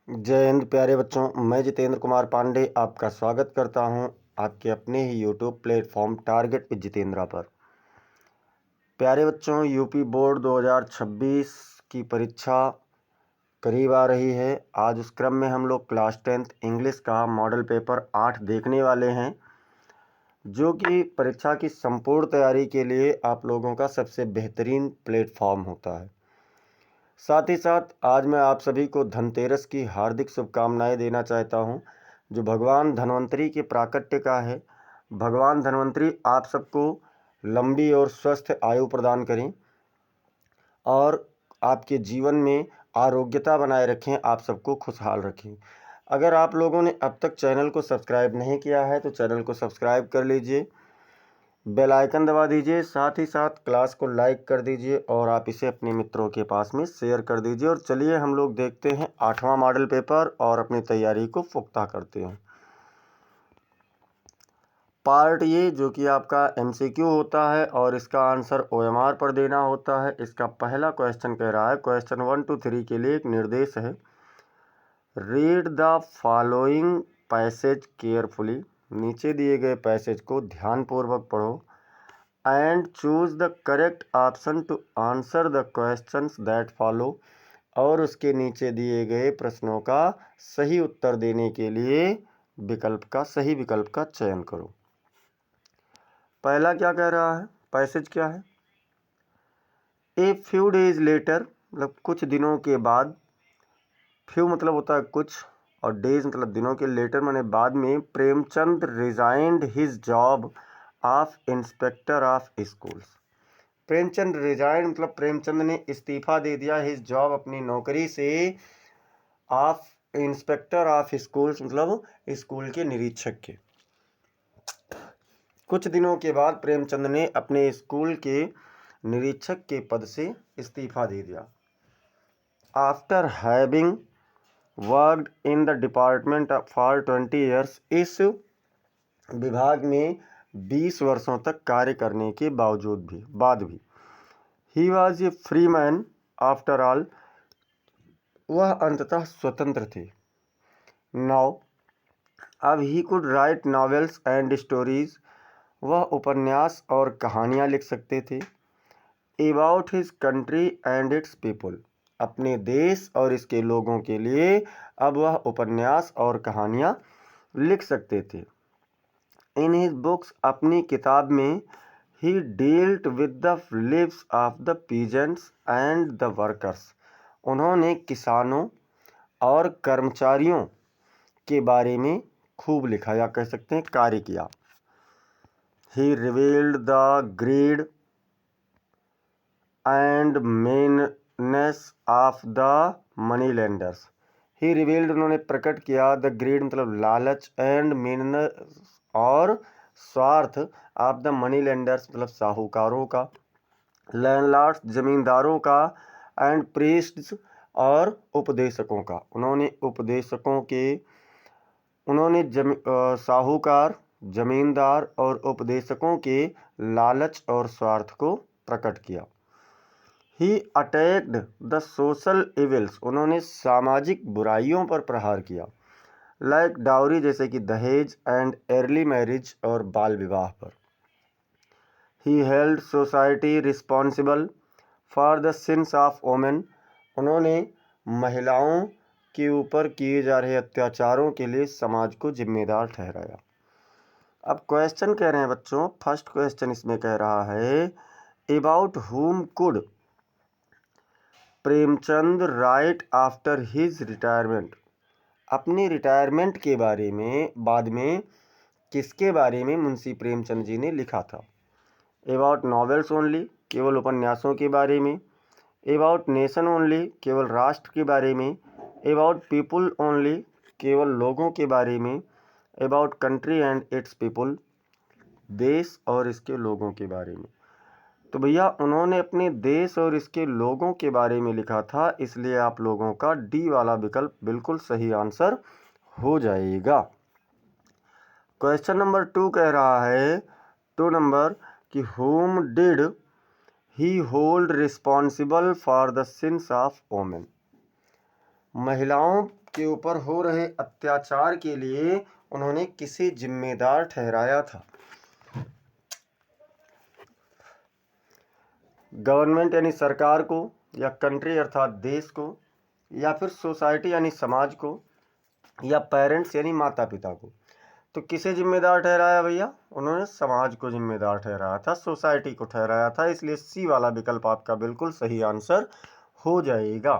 जय हिंद प्यारे बच्चों, मैं जितेंद्र कुमार पांडे आपका स्वागत करता हूं आपके अपने ही YouTube platform target with Jitendra पर। प्यारे बच्चों, यूपी बोर्ड 2026 की परीक्षा करीब आ रही है। आज उस क्रम में हम लोग क्लास 10th इंग्लिश का मॉडल पेपर 8 देखने वाले हैं, जो कि परीक्षा की संपूर्ण तैयारी के लिए आप लोगों का सबसे बेहतरीन प्लेटफॉर्म होता है। साथ ही साथ आज मैं आप सभी को धनतेरस की हार्दिक शुभकामनाएं देना चाहता हूं, जो भगवान धन्वंतरी के प्राकट्य का है। भगवान धन्वंतरी आप सबको लंबी और स्वस्थ आयु प्रदान करें और आपके जीवन में आरोग्यता बनाए रखें, आप सबको खुशहाल रखें। अगर आप लोगों ने अब तक चैनल को सब्सक्राइब नहीं किया है तो चैनल को सब्सक्राइब कर लीजिए, बेल आइकन दबा दीजिए, साथ ही साथ क्लास को लाइक कर दीजिए और आप इसे अपने मित्रों के पास में शेयर कर दीजिए। और चलिए हम लोग देखते हैं 8वां मॉडल पेपर और अपनी तैयारी को पुख्ता करते हैं। पार्ट ये जो कि आपका एमसीक्यू होता है और इसका आंसर ओएमआर पर देना होता है। इसका पहला क्वेश्चन कह रहा है, क्वेश्चन 1 to 3 के लिए एक निर्देश है, read the following passage carefully. नीचे दिए गए पैसेज को ध्यानपूर्वक पढ़ो and choose the correct option to answer the questions that follow. और उसके नीचे दिए गए प्रश्नों का सही उत्तर देने के लिए सही विकल्प का चयन करो। पहला क्या कह रहा है, पैसेज क्या है, ए फ्यू डेज लेटर मतलब कुछ दिनों के बाद, फ्यू मतलब होता है कुछ और डेज मतलब दिनों के, लेटर माने बाद में, Premchand resigned his job of inspector of schools. Premchand resigned मतलब प्रेमचंद ने इस्तीफा दे दिया, हिज जॉब अपनी नौकरी से, ऑफ इंस्पेक्टर ऑफ स्कूल्स मतलब स्कूल के निरीक्षक के। कुछ दिनों के बाद प्रेमचंद ने अपने स्कूल के निरीक्षक के पद से इस्तीफा दे दिया। After having worked in the department for 20 years, इस विभाग में 20 वर्षों तक कार्य करने के बाद भी he was a free man after all, वह अंततः स्वतंत्र थे। नाउ अब he could write novels and stories, वह उपन्यास और कहानियाँ लिख सकते थे। About his country and it's people, अपने देश और इसके लोगों के लिए अब वह उपन्यास और कहानियाँ लिख सकते थे। इन हिज बुक्स, अपनी किताब में, he dealt with the lives of the peasants and the workers, उन्होंने किसानों और कर्मचारियों के बारे में खूब लिखा या कह सकते हैं कार्य किया। He revealed the greed and meanness of the money lenders, he revealed उन्होंने प्रकट किया, द ग्रीड मतलब लालच, एंड मेननेस और स्वार्थ, ऑफ द मनी लेंडर्स मतलब साहूकारों का, लैंडलॉर्ड्स जमींदारों का, एंड प्रीस्ट्स और उपदेशकों का। उन्होंने साहूकार, जमींदार और उपदेशकों के लालच और स्वार्थ को प्रकट किया। ही अटैक्ड द सोशल इविल्स, उन्होंने सामाजिक बुराइयों पर प्रहार किया। लाइक डाउरी जैसे कि दहेज, एंड अर्ली मैरिज और बाल विवाह पर। He held society responsible for the sins of women, उन्होंने महिलाओं के ऊपर किए जा रहे अत्याचारों के लिए समाज को जिम्मेदार ठहराया। अब क्वेश्चन कह रहे हैं बच्चों, फर्स्ट क्वेश्चन इसमें कह रहा है, अबाउट हुम could Premchand right after his retirement, अपनी रिटायरमेंट के बारे में बाद में किसके बारे में मुंशी प्रेमचंद जी ने लिखा था। अबाउट नॉवेल्स ओनली, केवल उपन्यासों के बारे में। अबाउट नेशन ओनली, केवल राष्ट्र के बारे में। अबाउट पीपुल ओनली, केवल लोगों के बारे में। About country and it's people, देश और इसके लोगों के बारे में। तो भैया उन्होंने अपने देश और इसके लोगों के बारे में लिखा था, इसलिए आप लोगों का डी वाला विकल्प बिल्कुल सही आंसर हो जाएगा। क्वेश्चन नंबर 2 कह रहा है, 2 नंबर, कि whom did he hold responsible for the sins of women, महिलाओं के ऊपर हो रहे अत्याचार के लिए उन्होंने किसे जिम्मेदार ठहराया था? गवर्नमेंट यानी सरकार को, या कंट्री अर्थात देश को, या फिर सोसाइटी यानी समाज को, या पेरेंट्स यानी माता पिता को। तो किसे जिम्मेदार ठहराया भैया? उन्होंने समाज को जिम्मेदार ठहराया था, सोसाइटी को ठहराया था, इसलिए सी वाला विकल्प आपका बिल्कुल सही आंसर हो जाएगा।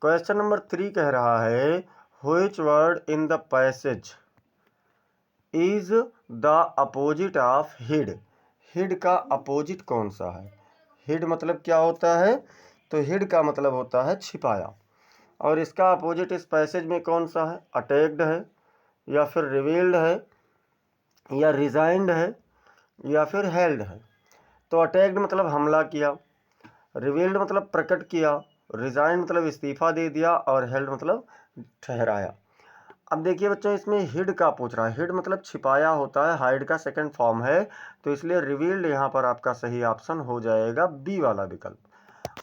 क्वेश्चन नंबर 3 कह रहा है which word in the passage is the opposite of hid. Hid का अपोजिट कौन सा है? हिड मतलब क्या होता है? तो हिड का मतलब होता है छिपाया, और इसका अपोजिट इस पैसेज में कौन सा है? अटैक्ड है, या फिर रिवील्ड है, या रिजाइंड है, या फिर हेल्ड है। तो अटैक्ड मतलब हमला किया, रिवील्ड मतलब प्रकट किया, रिजाइंड मतलब इस्तीफा दे दिया, और हेल्ड मतलब ठहराया। अब देखिए बच्चों, इसमें हिड का पूछ रहा है। हिड मतलब छिपाया होता है, हाइड का सेकंड फॉर्म है, तो इसलिए रिवील्ड यहाँ पर आपका सही ऑप्शन हो जाएगा बी वाला विकल्प।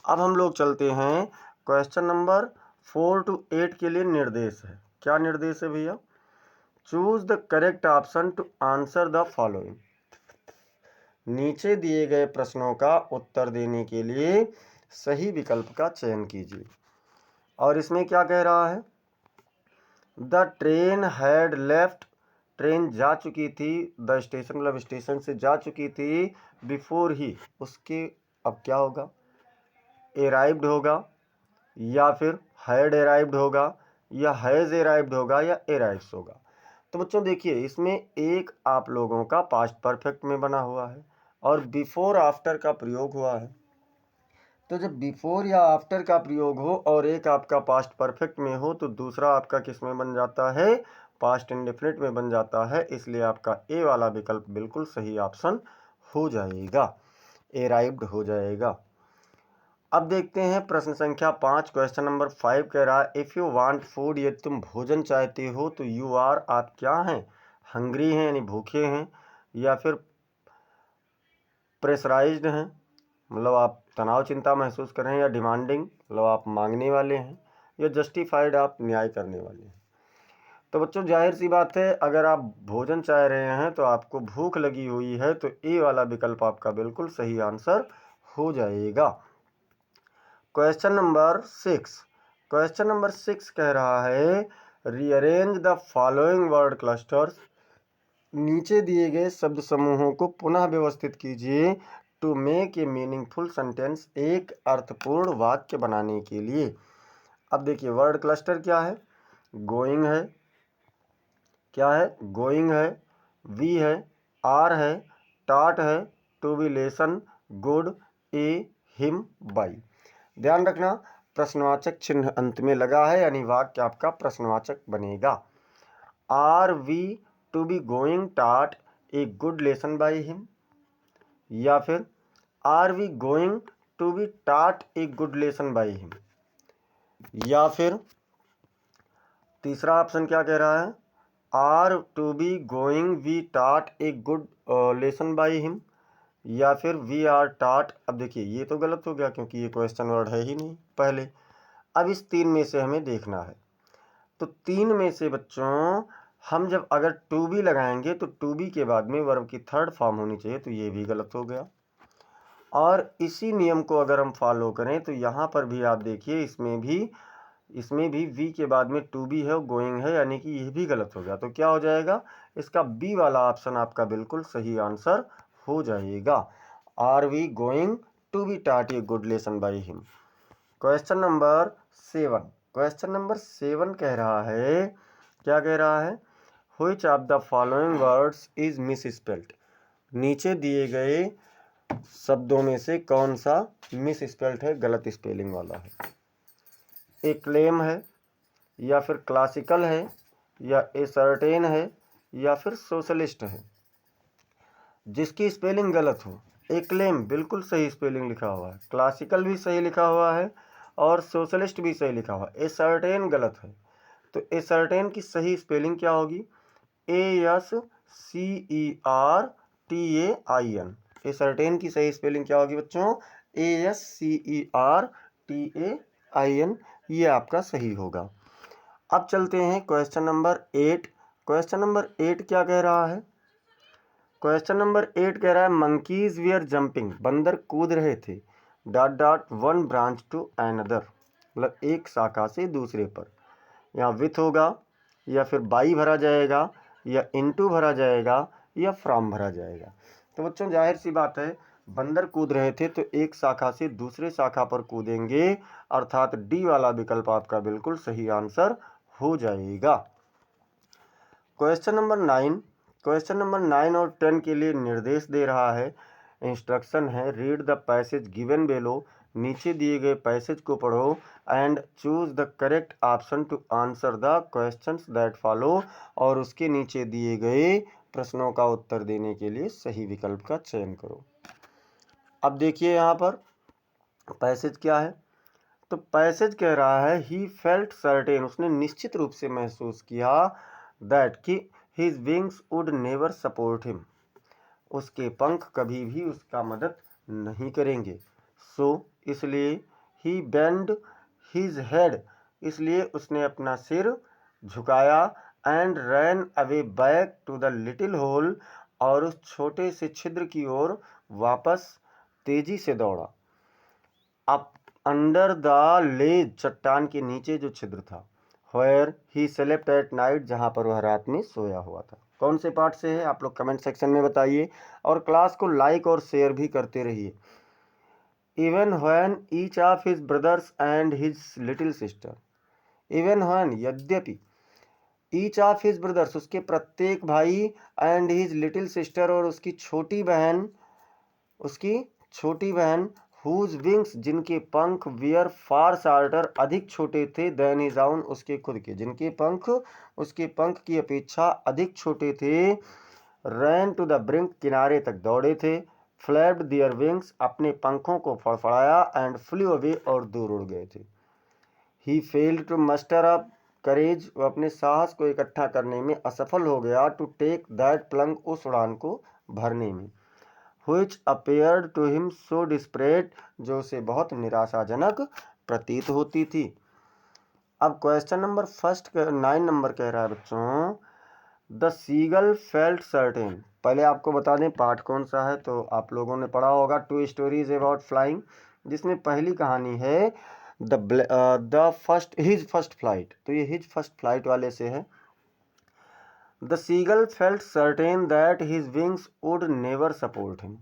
अब हम लोग चलते हैं क्वेश्चन नंबर 4 to 8 के लिए। निर्देश है, क्या निर्देश है भैया? Choose the correct option to answer the following. नीचे दिए गए प्रश्नों का उत्तर देने के लिए सही विकल्प का चयन कीजिए। और इसमें क्या कह रहा है? The train had left, train जा चुकी थी, द स्टेशन मतलब स्टेशन से जा चुकी थी, बिफोर ही, उसके अब क्या होगा? अराइव्ड होगा, या फिर हैड अराइव्ड होगा, या हैज़ अराइव्ड होगा, या अराइव्स होगा। तो बच्चों देखिए, इसमें एक आप लोगों का पास्ट परफेक्ट में बना हुआ है, और बिफोर आफ्टर का प्रयोग हुआ है। तो जब बिफोर या आफ्टर का प्रयोग हो और एक आपका पास्ट परफेक्ट में हो, तो दूसरा आपका किस में बन जाता है? पास्ट इंडेफिनिट में बन जाता है, इसलिए आपका ए वाला विकल्प बिल्कुल सही ऑप्शन हो जाएगा, अराइव्ड हो जाएगा। अब देखते हैं प्रश्न संख्या 5। क्वेश्चन नंबर 5 कह रहा है इफ़ यू वांट फूड, यदि तुम भोजन चाहते हो, तो यू आर, आप क्या हैं? हंग्री हैं यानी भूखे हैं, या फिर प्रेशराइज्ड हैं मतलब आप तनाव चिंता महसूस कर रहे हैं, या डिमांडिंग मतलब आप मांगने वाले हैं, या जस्टिफाइड आप न्याय करने वाले हैं। तो बच्चों जाहिर सी बात है, अगर आप भोजन चाह रहे हैं तो आपको भूख लगी हुई है, तो ए वाला विकल्प आपका बिल्कुल सही आंसर हो जाएगा। Question number 6। क्वेश्चन नंबर 6 कह रहा है rearrange the following word clusters. नीचे दिए गए शब्द समूहों को पुनः व्यवस्थित कीजिए to make a meaningful sentence, एक अर्थपूर्ण वाक्य बनाने के लिए। अब देखिए वर्ड क्लस्टर क्या है? गोइंग है, क्या है? गोइंग है, वी है, आर है, टाट है, to be lesson, good, a, him, by. ध्यान रखना प्रश्नवाचक चिन्ह अंत में लगा है, यानी वाक्य आपका प्रश्नवाचक बनेगा। Are we to be going taught a good lesson by him, या फिर are we going to be taught a good lesson by him, या फिर तीसरा ऑप्शन क्या कह रहा है? Are to be going we taught a good lesson by him, या फिर वी आर टाट। अब देखिए ये तो गलत हो गया क्योंकि ये क्वेश्चन वर्ड है ही नहीं पहले। अब इस 3 में से हमें देखना है, तो 3 में से बच्चों हम जब अगर टू बी लगाएंगे तो टू बी के बाद में वर्ब की थर्ड फॉर्म होनी चाहिए, तो ये भी गलत हो गया। और इसी नियम को अगर हम फॉलो करें तो यहाँ पर भी आप देखिए इसमें भी वी के बाद में टू बी है, गोइंग है, यानी कि ये भी गलत हो गया। तो क्या हो जाएगा? इसका बी वाला ऑप्शन आपका बिल्कुल सही आंसर हो जाएगा। Are we going to be taught a good lesson by him. Question number 7। Question number 7 कह रहा है, क्या कह रहा है? Which of the following words is misspelled. नीचे दिए गए शब्दों में से कौन सा मिसस्पेल्ड है, गलत स्पेलिंग वाला है? ए क्लेम है, या फिर क्लासिकल है, या ए सर्टेन है, या फिर सोशलिस्ट है। जिसकी स्पेलिंग गलत हो, ए क्लेम बिल्कुल सही स्पेलिंग लिखा हुआ है, क्लासिकल भी सही लिखा हुआ है, और सोशलिस्ट भी सही लिखा हुआ है। ए सर्टेन गलत है, तो ए सर्टेन की सही स्पेलिंग क्या होगी? ASCERTAIN। ए सर्टेन की सही स्पेलिंग क्या होगी बच्चों? ASCERTAIN, ये आपका सही होगा। अब चलते हैं क्वेश्चन नंबर 8। क्वेश्चन नंबर 8 क्या कह रहा है? क्वेश्चन नंबर 8 कह रहा है मंकीज वी आर जंपिंग, बंदर कूद रहे थे, dot dot one branch to another, मतलब एक शाखा से दूसरे पर। यहाँ विथ होगा या फिर बाई भरा जाएगा या इनटू भरा जाएगा या फ्रॉम भरा जाएगा। तो बच्चों जाहिर सी बात है, बंदर कूद रहे थे तो एक शाखा से दूसरे शाखा पर कूदेंगे, अर्थात डी वाला विकल्प आपका बिल्कुल सही आंसर हो जाएगा। Question number 9। क्वेश्चन नंबर 9 और 10 के लिए निर्देश दे रहा है, इंस्ट्रक्शन है read the passage given below, नीचे दिए गए पैसेज को पढ़ो and choose the correct option to answer the questions that follow, और उसके नीचे दिए गए प्रश्नों का उत्तर देने के लिए सही विकल्प का चयन करो। अब देखिए यहाँ पर पैसेज क्या है। तो पैसेज कह रहा है ही फेल्ट सर्टेन, उसने निश्चित रूप से महसूस किया, दैट कि his wings would never support him, उसके पंख कभी भी उसका मदद नहीं करेंगे। सो इसलिए ही बेंड हिज हेड, इसलिए उसने अपना सिर झुकाया, and ran away back to the little hole, और उस छोटे से छिद्र की ओर वापस तेजी से दौड़ा। अब अंडर द लेज, चट्टान के नीचे जो छिद्र था, where he slept at night, जहाँ पर वह रात में सोया हुआ था। कौन से पार्ट से है आप लोग कमेंट सेक्शन में बताइए, और क्लास को लाइक और शेयर भी करते रहिए। Even when each of his brothers and his little sister, even when यद्यपि, ईच ऑफ हिज ब्रदर्स उसके प्रत्येक भाई, एंड हिज लिटिल सिस्टर और उसकी छोटी बहन, हुज विंग्स जिनके पंख, वियर फार शार्टर अधिक छोटे थे, देन हिज आउन उसके खुद के, जिनके पंख उसके पंख की अपेक्षा अधिक छोटे थे, रैन टू द ब्रिंक किनारे तक दौड़े थे, फ्लैप्ड दियर विंग्स अपने पंखों को फड़फड़ाया, एंड फ्लू अवे और दूर उड़ गए थे। He failed to muster up करेज, वो अपने साहस को इकट्ठा करने में असफल हो गया, टू टेक दैट प्लंग, उस उड़ान को भरने में, which appeared to him so desperate, जो उसे बहुत निराशाजनक प्रतीत होती थी। अब क्वेश्चन नंबर 9 नंबर कह रहा है बच्चों, द सीगल फेल्ट सर्टेन। पहले आपको बता दें पार्ट कौन सा है, तो आप लोगों ने पढ़ा होगा टू स्टोरीज अबाउट फ्लाइंग, जिसमें पहली कहानी है हिज फर्स्ट फ्लाइट, तो ये हिज फर्स्ट फ्लाइट वाले से है। The seagull felt certain that his wings would never support him,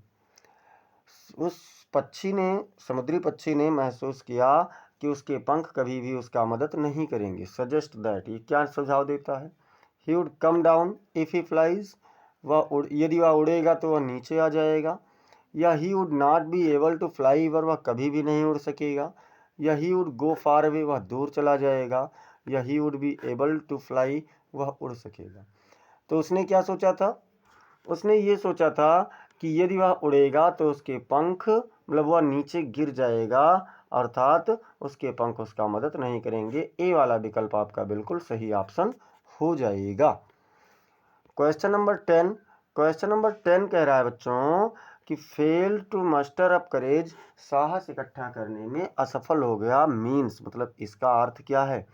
उस पक्षी ने, समुद्री पक्षी ने महसूस किया कि उसके पंख कभी भी उसका मदद नहीं करेंगे। सजेस्ट दैट, ये क्या सुझाव देता है? He would come down if he flies, यदि वह उड़ेगा तो वह नीचे आ जाएगा, या he would not be able to fly, वह कभी भी नहीं उड़ सकेगा, या he would go far away, वह दूर चला जाएगा, या he would be able to fly, वह उड़ सकेगा। तो उसने क्या सोचा था? उसने ये सोचा था कि यदि वह उड़ेगा तो उसके पंख, मतलब वह नीचे गिर जाएगा, अर्थात उसके पंख उसका मदद नहीं करेंगे। ए वाला विकल्प आपका बिल्कुल सही ऑप्शन हो जाएगा। Question number 10। क्वेश्चन नंबर 10 कह रहा है बच्चों कि फेल टू मस्टर अप करेज, साहस इकट्ठा करने में असफल हो गया, मीन्स मतलब इसका अर्थ क्या है?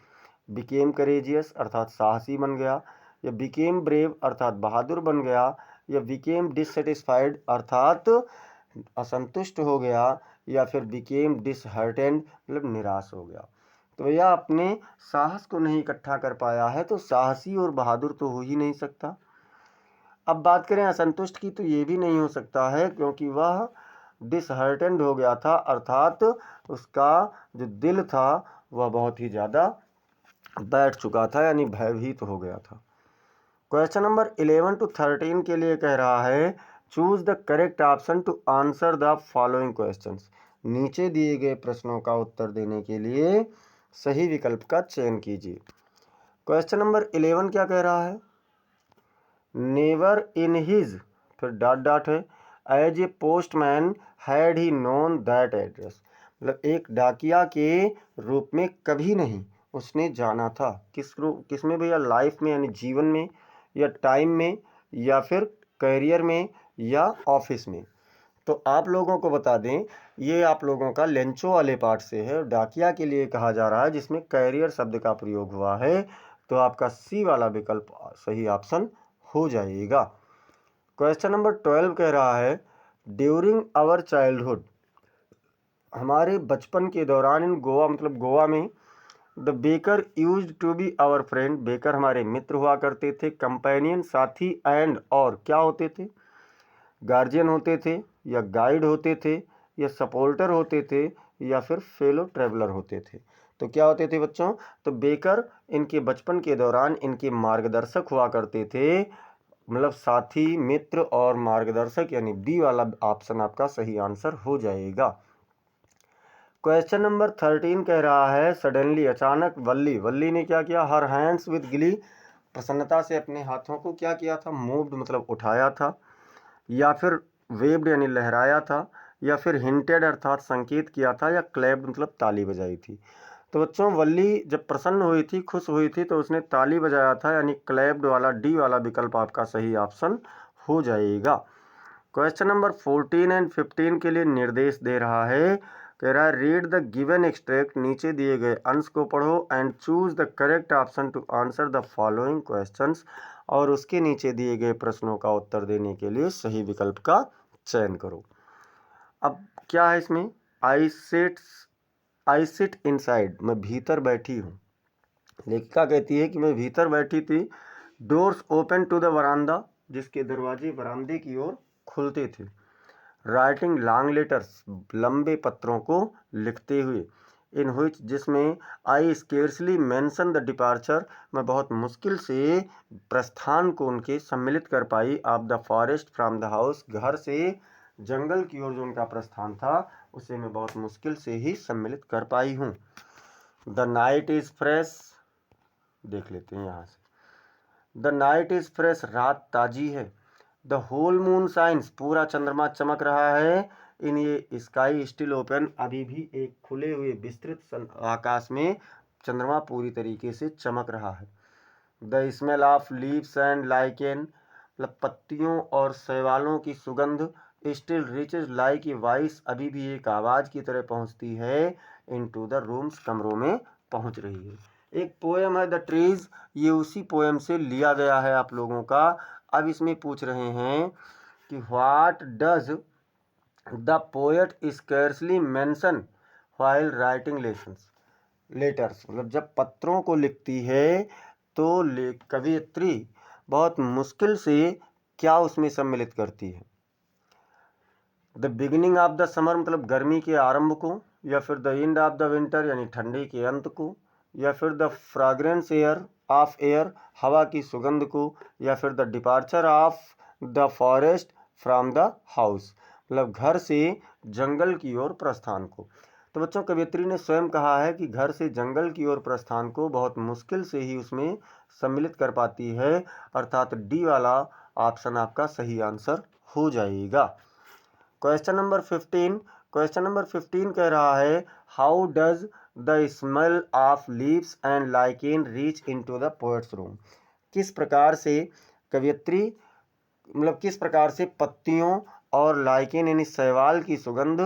बिकेम करेजियस अर्थात साहसी बन गया, या बिकेम ब्रेव अर्थात बहादुर बन गया, या बिकेम डिससेटिस्फाइड अर्थात असंतुष्ट हो गया, या फिर बिकेम डिसहर्टेंड मतलब निराश हो गया। तो यह अपने साहस को नहीं इकट्ठा कर पाया है, तो साहसी और बहादुर तो हो ही नहीं सकता। अब बात करें असंतुष्ट की, तो ये भी नहीं हो सकता है, क्योंकि वह डिसहर्टेंड हो गया था, अर्थात उसका जो दिल था वह बहुत ही ज़्यादा बैठ चुका था, यानी भयभीत हो गया था। क्वेश्चन नंबर 11 टू 13 के लिए कह रहा है choose the correct option to answer the following questions, नीचे दिए गए प्रश्नों का उत्तर देने के लिए सही विकल्प का चयन कीजिए। क्वेश्चन नंबर 11 क्या कह रहा है? नेवर इन हिज, फिर डॉट डॉट है, as a postman had he known that address, मतलब एक डाकिया के रूप में कभी नहीं उसने जाना था। किस में भैया? लाइफ में, यानी जीवन में, या टाइम में, या फिर करियर में, या ऑफिस में। तो आप लोगों को बता दें, ये आप लोगों का लेंचो वाले पार्ट से है, डाकिया के लिए कहा जा रहा है, जिसमें कैरियर शब्द का प्रयोग हुआ है। तो आपका सी वाला विकल्प सही ऑप्शन हो जाएगा। क्वेश्चन नंबर 12 कह रहा है, ड्यूरिंग आवर चाइल्डहुड, हमारे बचपन के दौरान इन गोवा, मतलब गोवा में, the baker used to be our friend, baker हमारे मित्र हुआ करते थे, कंपेनियन साथी, एंड और क्या होते थे, गार्जियन होते थे, या गाइड होते थे, या सपोर्टर होते थे, या फिर फेलो ट्रेवलर होते थे। तो क्या होते थे बच्चों? तो बेकर इनके बचपन के दौरान इनके मार्गदर्शक हुआ करते थे, मतलब साथी, मित्र और मार्गदर्शक, यानी डी वाला ऑप्शन आपका सही आंसर हो जाएगा। क्वेश्चन नंबर 13 कह रहा है, सडनली, अचानक, वल्ली ने क्या किया? हर हैंड्स विद गिली, प्रसन्नता से अपने हाथों को क्या किया था? मूव्ड मतलब उठाया था, या फिर वेव्ड यानी लहराया था, या फिर हिंटेड अर्थात संकेत किया था, या क्लैप्ड मतलब ताली बजाई थी। तो बच्चों वल्ली जब प्रसन्न हुई थी, खुश हुई थी, तो उसने ताली बजाया था, यानी क्लैप्ड वाला डी वाला विकल्प आपका सही ऑप्शन हो जाएगा। क्वेश्चन नंबर 14 एंड 15 के लिए निर्देश दे रहा है, कह रहा है रीड द गिवन एक्सट्रैक्ट, नीचे दिए गए अंश को पढ़ो, and choose the correct option to answer the following questions, और उसके नीचे दिए गए प्रश्नों का उत्तर देने के लिए सही विकल्प का चयन करो। अब क्या है इसमें? आई सिट इनसाइड, मैं भीतर बैठी हूँ। लेखिका कहती है कि मैं भीतर बैठी थी। डोर्स ओपन टू द वरांदा, जिसके दरवाजे वरांदे की ओर खुलते थे। राइटिंग लॉन्ग लेटर्स, लंबे पत्रों को लिखते हुए। इन विच, जिसमें I scarcely mention the departure, मैं बहुत मुश्किल से प्रस्थान को उनके सम्मिलित कर पाई। Of the forest from the house, घर से जंगल की ओर जो उनका प्रस्थान था उसे मैं बहुत मुश्किल से ही सम्मिलित कर पाई हूँ। द नाइट इज फ्रेश, देख लेते हैं यहाँ से। द नाइट इज फ्रेश, रात ताजी है। द होल मून साइंस, पूरा चंद्रमा चमक रहा है। इन ये स्काई स्टिल ओपन, अभी भी एक खुले हुए विस्तृत आकाश में चंद्रमा पूरी तरीके से चमक रहा है। The smell of leaves and lichen, मतलब पत्तियों और शैवालों की सुगंध। Still reaches like a voice, अभी भी एक आवाज़ की तरह पहुंचती है। इनटू द रूम्स, कमरों में पहुंच रही है। एक पोएम है द ट्रीज, ये उसी पोएम से लिया गया है आप लोगों का। अब इसमें पूछ रहे हैं कि what does the poet scarcely mention while writing letters, मतलब जब पत्रों को लिखती है तो कवियत्री बहुत मुश्किल से क्या उसमें सम्मिलित करती है? The beginning of the summer, मतलब गर्मी के आरंभ को, या फिर the end of the winter यानी ठंडी के अंत को, या फिर the fragrance air of air, हवा की सुगंध को, या फिर the departure of the forest from the house, मतलब घर से जंगल की ओर प्रस्थान को। तो बच्चों कवियत्री ने स्वयं कहा है कि घर से जंगल की ओर प्रस्थान को बहुत मुश्किल से ही उसमें सम्मिलित कर पाती है, अर्थात डी वाला ऑप्शन आपका सही आंसर हो जाएगा। क्वेश्चन नंबर 15 कह रहा है, how does the smell of leaves and lichen reach into the poets room, किस प्रकार से कवियत्री, मतलब किस प्रकार से पत्तियों और लाइकेन यानी शैवाल की सुगंध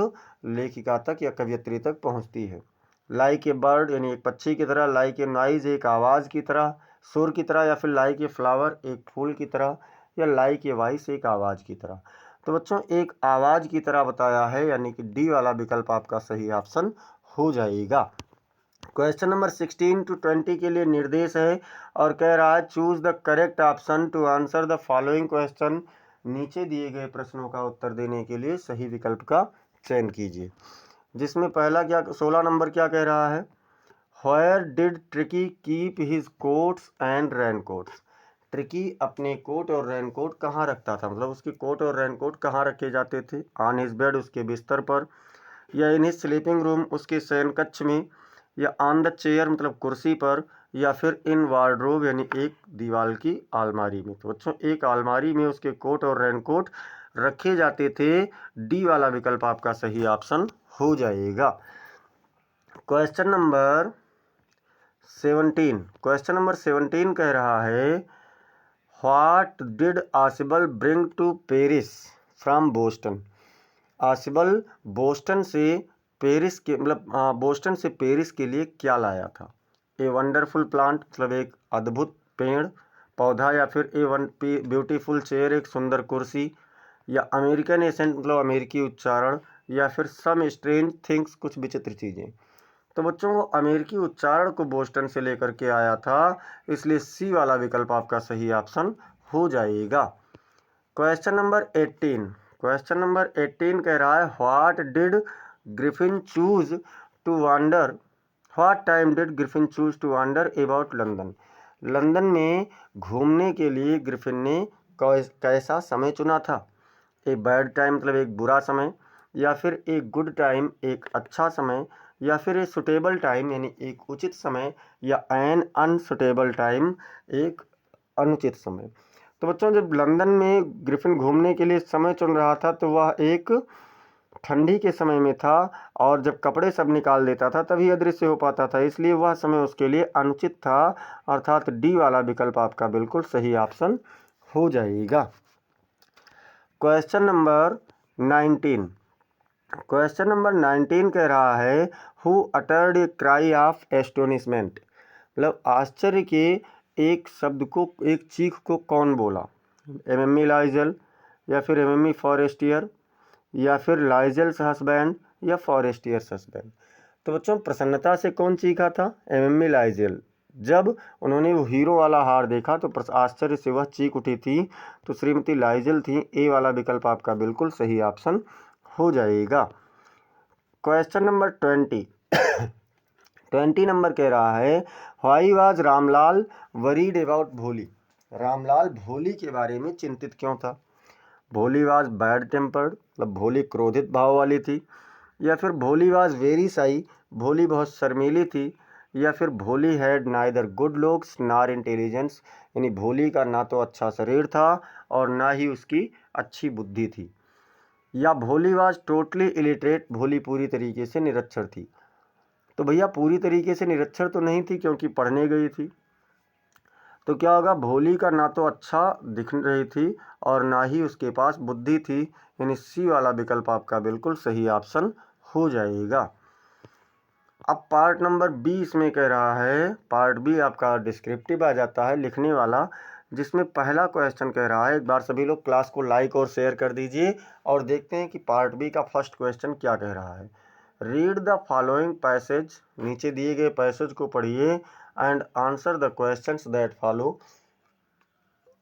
लेखिका तक या कवियत्री तक पहुंचती है। लाइक ए बर्ड यानी एक पक्षी की तरह, लाइक ए नॉइज एक आवाज़ की तरह, सुर की तरह, या फिर लाइक ए फ्लावर एक फूल की तरह, या लाइक ए वॉइस एक आवाज़ की तरह। तो बच्चों एक आवाज़ की तरह बताया है, यानी कि डी वाला विकल्प आपका सही ऑप्शन हो जाएगा। क्वेश्चन नंबर 16 टू 20 के लिए निर्देश है और कह रहा है choose the correct option to answer the following question, नीचे दिए गए प्रश्नों का उत्तर देने के लिए सही विकल्प का चयन कीजिए। जिसमें पहला क्या 16 नंबर क्या कह रहा है, where did tricky keep his quotes and raincoats, tricky अपने कोट और रेनकोट कहाँ रखता था, मतलब उसके कोट और रेनकोट कहाँ रखे जाते थे? ऑन हिज बेड, उसके बिस्तर पर, या इन हिज स्लीपिंग रूम, उसके शयन कक्ष में, या ऑन द चेयर मतलब कुर्सी पर, या फिर इन वार्डरोब यानी एक दीवार की अलमारी में। तो बच्चों एक अलमारी में उसके कोट और रेनकोट रखे जाते थे। डी वाला विकल्प आपका सही ऑप्शन हो जाएगा। क्वेश्चन नंबर 17 कह रहा है, what did Ausable bring to Paris from Boston, Ausable Boston से पेरिस के बोस्टन से पेरिस के लिए क्या लाया था? ए वंडरफुल प्लांट मतलब एक अद्भुत पेड़ पौधा, या फिर ए वन ब्यूटीफुल चेयर एक सुंदर कुर्सी, या अमेरिकन एसेंट मतलब अमेरिकी उच्चारण, या फिर सम स्ट्रेंज थिंग्स कुछ विचित्र चीज़ें। तो बच्चों वो अमेरिकी उच्चारण को बोस्टन से लेकर के आया था, इसलिए सी वाला विकल्प आपका सही ऑप्शन हो जाएगा। क्वेश्चन नंबर 18, क्वेश्चन नंबर 18 कह रहा है what did Griffin choose to wander, what time did Griffin choose to wander about London. London में घूमने के लिए ग्रिफिन ने कैसा समय चुना था? ए बैड टाइम मतलब एक बुरा समय, या फिर एक गुड टाइम एक अच्छा समय, या फिर ए सुटेबल टाइम यानी एक उचित समय, या एन अनसुटेबल टाइम एक अनुचित समय। तो बच्चों जब लंदन में ग्रिफिन घूमने के लिए समय चुन रहा था तो वह एक ठंडी के समय में था, और जब कपड़े सब निकाल देता था तभी अदृश्य हो पाता था, इसलिए वह समय उसके लिए अनुचित था, अर्थात डी वाला विकल्प आपका बिल्कुल सही ऑप्शन हो जाएगा। क्वेश्चन नंबर 19, क्वेश्चन नंबर 19 कह रहा है who uttered a cry of astonishment, मतलब आश्चर्य के एक शब्द को, एक चीख को कौन बोला? एमिमी लाइजल, या फिर एमिमी फॉरेस्टियर, या फिर लाइजल्स हस्बैंड, या फॉरेस्टियर्स हस्बैंड। तो बच्चों प्रसन्नता से कौन चीखा था? एमिमी लाइजल। जब उन्होंने वो हीरो वाला हार देखा तो आश्चर्य से वह चीख उठी थी, तो श्रीमती लाइजल थी। ए वाला विकल्प आपका बिल्कुल सही ऑप्शन हो जाएगा। क्वेश्चन नंबर 20 20 नंबर कह रहा है why was Ramlal worried about भोली, रामलाल भोली के बारे में चिंतित क्यों था? भोली वाज बैड टेम्पर्ड मतलब भोली क्रोधित भाव वाली थी, या फिर भोली वाज वेरी साई भोली बहुत शर्मीली थी, या फिर भोली had neither good looks nor intelligence यानी भोली का ना तो अच्छा शरीर था और ना ही उसकी अच्छी बुद्धि थी, या भोली वाज टोटली इलिटरेट भोली पूरी तरीके से निरक्षर थी। तो भैया पूरी तरीके से निरक्षर तो नहीं थी क्योंकि पढ़ने गई थी, तो क्या होगा? भोली का ना तो अच्छा दिख रही थी और ना ही उसके पास बुद्धि थी, यानी सी वाला विकल्प आपका बिल्कुल सही ऑप्शन हो जाएगा। अब पार्ट नंबर 20 में कह रहा है, पार्ट बी आपका डिस्क्रिप्टिव आ जाता है लिखने वाला, जिसमें पहला क्वेश्चन कह रहा है, एक बार सभी लोग क्लास को लाइक और शेयर कर दीजिए और देखते हैं कि पार्ट बी का फर्स्ट क्वेश्चन क्या कह रहा है। रीड द फॉलोइंग पैसेज, नीचे दिए गए पैसेज को पढ़िए and answer the questions that follow,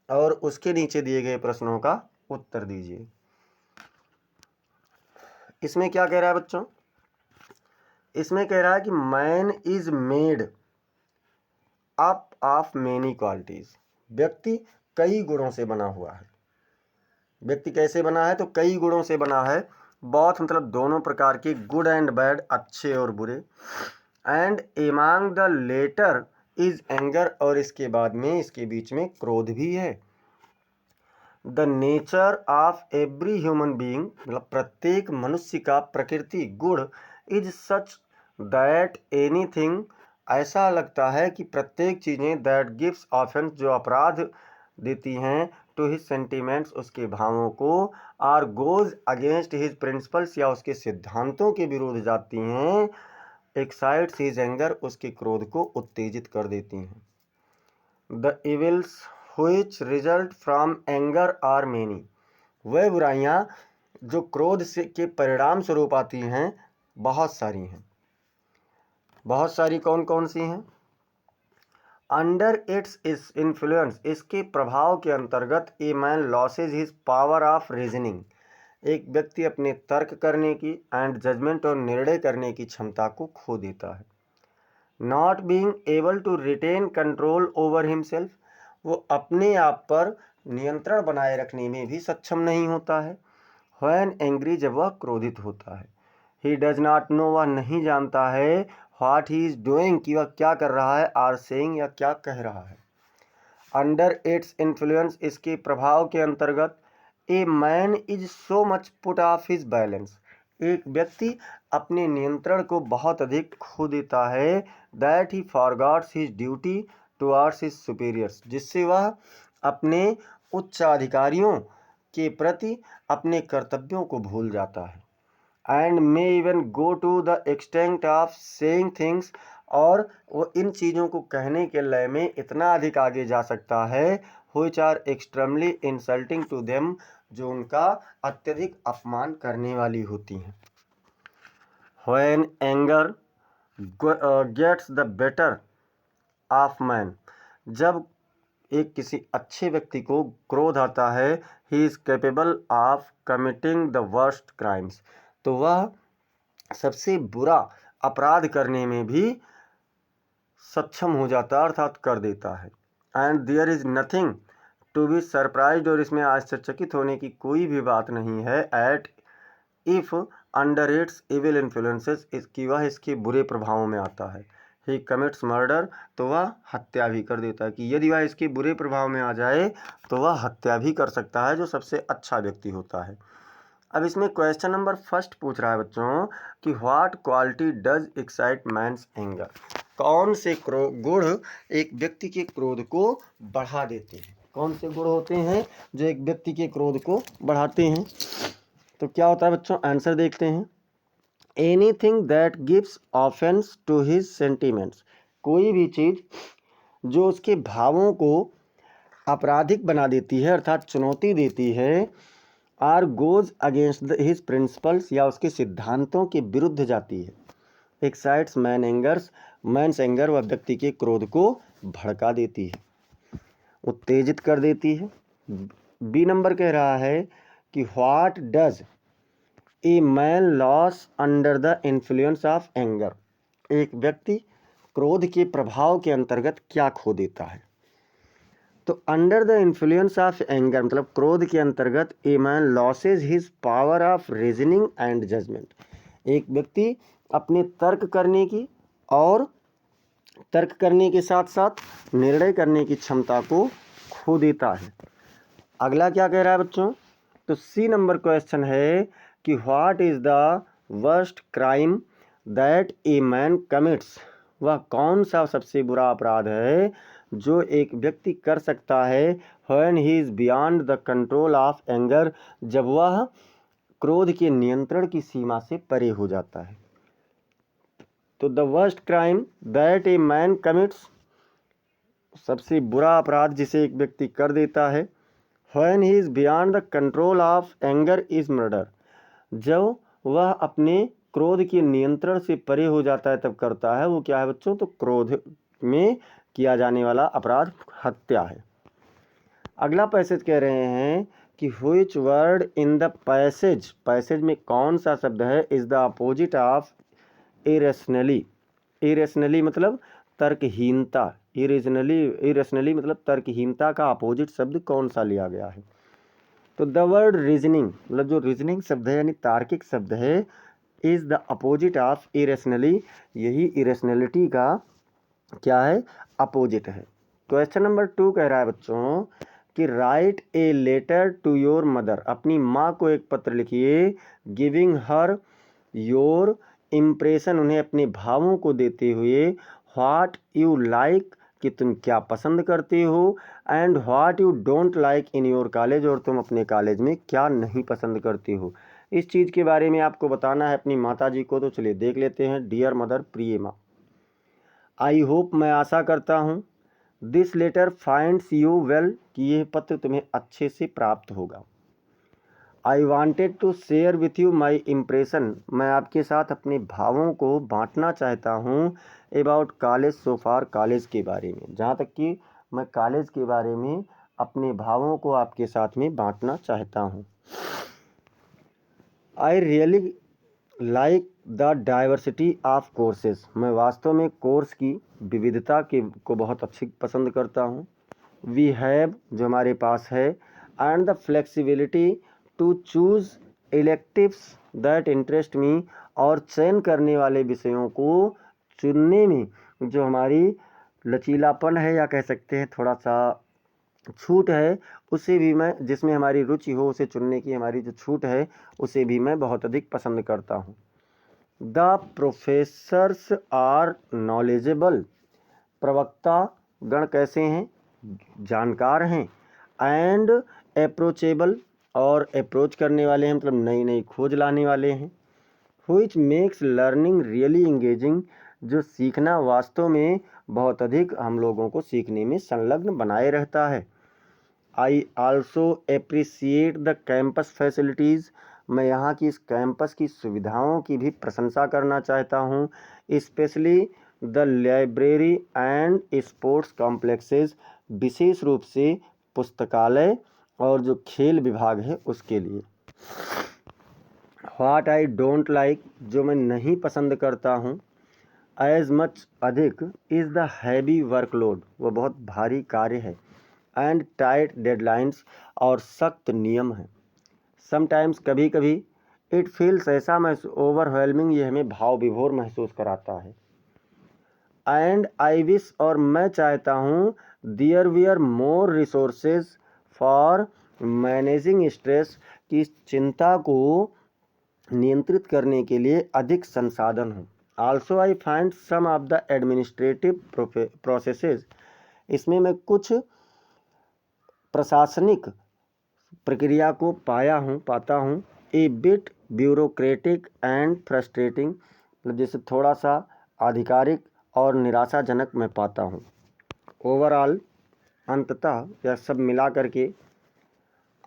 और उसके नीचे दिए गए प्रश्नों का उत्तर दीजिए। इसमें क्या कह रहा है बच्चों? इसमें कह रहा है कि man is made up of many qualities, व्यक्ति कई गुणों से बना हुआ है। व्यक्ति कैसे बना है? तो कई गुणों से बना है, बहुत मतलब दोनों प्रकार के, गुड एंड बैड अच्छे और बुरे, and among the latter is anger, और इसके बाद में इसके बीच में क्रोध भी है। The nature of every human being मतलब प्रत्येक मनुष्य का प्रकृति गुण, इज सच दैट एनीथिंग ऐसा लगता है कि प्रत्येक चीज़ें, दैट गिव्स ऑफेंस जो अपराध देती हैं, टू हिज सेंटिमेंट्स उसके भावों को, or goes against his principles या उसके सिद्धांतों के विरुद्ध जाती हैं, एक्साइट्स हिज एंगर उसके क्रोध को उत्तेजित कर देती हैं। The evils which result from anger are many, वह बुराइयां जो क्रोध से के परिणाम स्वरूप आती हैं बहुत सारी हैं। बहुत सारी कौन कौन सी हैं? अंडर इट्स इन्फ्लुएंस इसके प्रभाव के अंतर्गत a man loses his power of reasoning, एक व्यक्ति अपने तर्क करने की एंड जजमेंट और निर्णय करने की क्षमता को खो देता है। Not being able to retain control over himself, वो अपने आप पर नियंत्रण बनाए रखने में भी सक्षम नहीं होता है। व्हेन एंग्री जब वह क्रोधित होता है। ही डज नॉट नो वह नहीं जानता है, व्हाट ही इज डूइंग कि वह क्या कर रहा है, आर सेइंग या क्या कह रहा है। अंडर इट्स इन्फ्लुएंस इसके प्रभाव के अंतर्गत, a man is so much put off his balance, एक व्यक्ति अपने नियंत्रण को बहुत अधिक खो देता है, that he forgets his duty towards his superiors जिससे वह अपने उच्च अधिकारियों के प्रति अपने कर्तव्यों को भूल जाता है। And may even go to the extent of saying things, और वो इन चीज़ों को कहने के लय में इतना अधिक आगे जा सकता है which are extremely insulting to them, जो उनका अत्यधिक अपमान करने वाली होती हैं। When anger gets the better of man, जब एक किसी अच्छे व्यक्ति को क्रोध आता है, he is capable of committing the worst crimes, तो वह सबसे बुरा अपराध करने में भी सक्षम हो जाता है, अर्थात कर देता है। And there is nothing to be surprise, और इसमें आश्चर्यचकित होने की कोई भी बात नहीं है। At if under its evil influences, इसकी वह इसके बुरे प्रभावों में आता है। ही कमिट्स मर्डर, तो वह हत्या भी कर देता है, कि यदि वह इसके बुरे प्रभाव में आ जाए तो वह हत्या भी कर सकता है, जो सबसे अच्छा व्यक्ति होता है। अब इसमें क्वेश्चन नंबर फर्स्ट पूछ रहा है बच्चों कि what quality does excite man's anger, कौन से गुण एक व्यक्ति के क्रोध को बढ़ा देते हैं, कौन से गुण होते हैं जो एक व्यक्ति के क्रोध को बढ़ाते हैं। तो क्या होता है बच्चों, आंसर देखते हैं। Anything that gives offence to his sentiments, कोई भी चीज़ जो उसके भावों को आपराधिक बना देती है, अर्थात चुनौती देती है। Or goes against his principles, या उसके सिद्धांतों के विरुद्ध जाती है। एक्साइट्स मैन्स एंगर, वह व्यक्ति के क्रोध को भड़का देती है, उत्तेजित कर देती है। बी नंबर कह रहा है कि what does a man loss under the influence of anger, एक व्यक्ति क्रोध के प्रभाव के अंतर्गत क्या खो देता है। तो under the influence of anger मतलब क्रोध के अंतर्गत a man loses his power of reasoning and judgement, एक व्यक्ति अपने तर्क करने के साथ साथ निर्णय करने की क्षमता को खो देता है। अगला क्या कह रहा है बच्चों, तो सी नंबर क्वेश्चन है कि what is the worst crime that a man commits, वह कौन सा सबसे बुरा अपराध है जो एक व्यक्ति कर सकता है when he is beyond the control of anger, जब वह क्रोध के नियंत्रण की सीमा से परे हो जाता है। तो the worst crime that a man commits, सबसे बुरा अपराध जिसे एक व्यक्ति कर देता है, when he is beyond the control of anger is murder, जब वह अपने क्रोध के नियंत्रण से परे हो जाता है तब करता है। वो क्या है बच्चों, तो क्रोध में किया जाने वाला अपराध हत्या है। अगला पैसेज कह रहे हैं कि which word in the passage में कौन सा शब्द है is the opposite of irrationally मतलब तर्कहीनता, इरेशनली मतलब तर्कहीनता का अपोजिट शब्द कौन सा लिया गया है। तो द वर्ड रीजनिंग मतलब जो रीजनिंग शब्द है यानी तार्किक शब्द है, is the opposite of irrationally, यही इरेशनलिटी का क्या है, अपोजिट है। क्वेश्चन नंबर 2 कह रहा है बच्चों कि write a letter to your mother, अपनी माँ को एक पत्र लिखिए, गिविंग हर योर इम्प्रेशन, उन्हें अपने भावों को देते हुए, व्हाट यू लाइक कि तुम क्या पसंद करते हो, and what you don't like in your college, और तुम अपने कॉलेज में क्या नहीं पसंद करते हो। इस चीज़ के बारे में आपको बताना है अपनी माता जी को, तो चलिए देख लेते हैं। डियर मदर, प्रिय माँ, आई होप मैं आशा करता हूँ, this letter finds you well कि यह पत्र तुम्हें अच्छे से प्राप्त होगा। I wanted to share with you my impression, मैं आपके साथ अपने भावों को बांटना चाहता हूँ, about college so far, college के बारे में, जहाँ तक कि मैं कॉलेज के बारे में अपने भावों को आपके साथ में बांटना चाहता हूँ। I really like the diversity of courses, मैं वास्तव में कोर्स की विविधता को बहुत अच्छी पसंद करता हूँ। वी हैव, जो हमारे पास है, and the flexibility to choose electives that interest me, और चयन करने वाले विषयों को चुनने में जो हमारी लचीलापन है, या कह सकते हैं थोड़ा सा छूट है, उसे भी मैं, जिसमें हमारी रुचि हो उसे चुनने की हमारी जो छूट है उसे भी मैं बहुत अधिक पसंद करता हूँ। द प्रोफेसर्स आर नॉलेजेबल, प्रवक्ता गण कैसे हैं, जानकार हैं, एंड अप्रोचेबल, और अप्रोच करने वाले हैं, मतलब नई नई खोज लाने वाले हैं। Which makes learning really engaging, जो सीखना वास्तव में बहुत अधिक हम लोगों को सीखने में संलग्न बनाए रहता है। I also appreciate the campus facilities, मैं यहाँ की इस कैंपस की सुविधाओं की भी प्रशंसा करना चाहता हूँ। Specially the library and sports complexes, विशेष रूप से पुस्तकालय और जो खेल विभाग है उसके लिए। व्हाट आई डोंट लाइक, जो मैं नहीं पसंद करता हूँ, एज मच अधिक, इज़ द हैवी वर्कलोड, वह बहुत भारी कार्य है, एंड टाइट डेडलाइंस, और सख्त नियम हैं। समटाइम्स, कभी कभी, इट फील्स, ऐसा ओवरवेलमिंग, ये हमें भाव विभोर महसूस कराता है। एंड आई विश, और मैं चाहता हूँ, there were more resources for managing stress, कि इस चिंता को नियंत्रित करने के लिए अधिक संसाधन हों। Also I find some of the administrative processes, इसमें मैं कुछ प्रशासनिक प्रक्रिया को पाता हूँ, a bit bureaucratic and frustrating, मतलब जैसे थोड़ा सा आधिकारिक और निराशाजनक मैं पाता हूँ। ओवरऑल, अंततः यह सब मिला करके,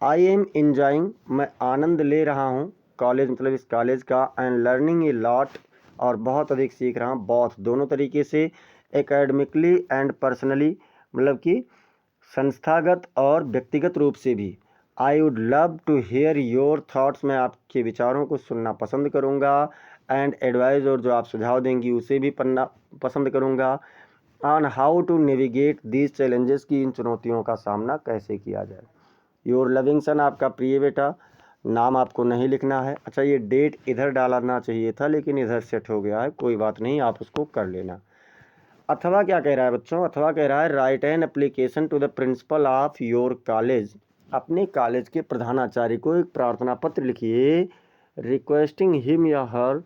आई एम इंजॉइंग, मैं आनंद ले रहा हूँ, कॉलेज, मतलब इस कॉलेज का, एंड लर्निंग ए लॉट, और बहुत अधिक सीख रहा हूँ, बहुत दोनों तरीके से, एकेडमिकली एंड पर्सनली, मतलब कि संस्थागत और व्यक्तिगत रूप से भी। I would love to hear your thoughts, मैं आपके विचारों को सुनना पसंद करूँगा, एंड एडवाइस, और जो आप सुझाव देंगी उसे भी पढ़ना पसंद करूँगा, on how to navigate these challenges, की इन चुनौतियों का सामना कैसे किया जाए। योर लविंग सन, आपका प्रिय बेटा, नाम आपको नहीं लिखना है। अच्छा, ये डेट इधर डालना चाहिए था लेकिन इधर सेट हो गया है, कोई बात नहीं, आप उसको कर लेना। अथवा क्या कह रहा है बच्चों, अथवा कह रहा है, write an application to the principal of your college, अपने कॉलेज के प्रधानाचार्य को एक प्रार्थना पत्र लिखिए, रिक्वेस्टिंग हिम या हर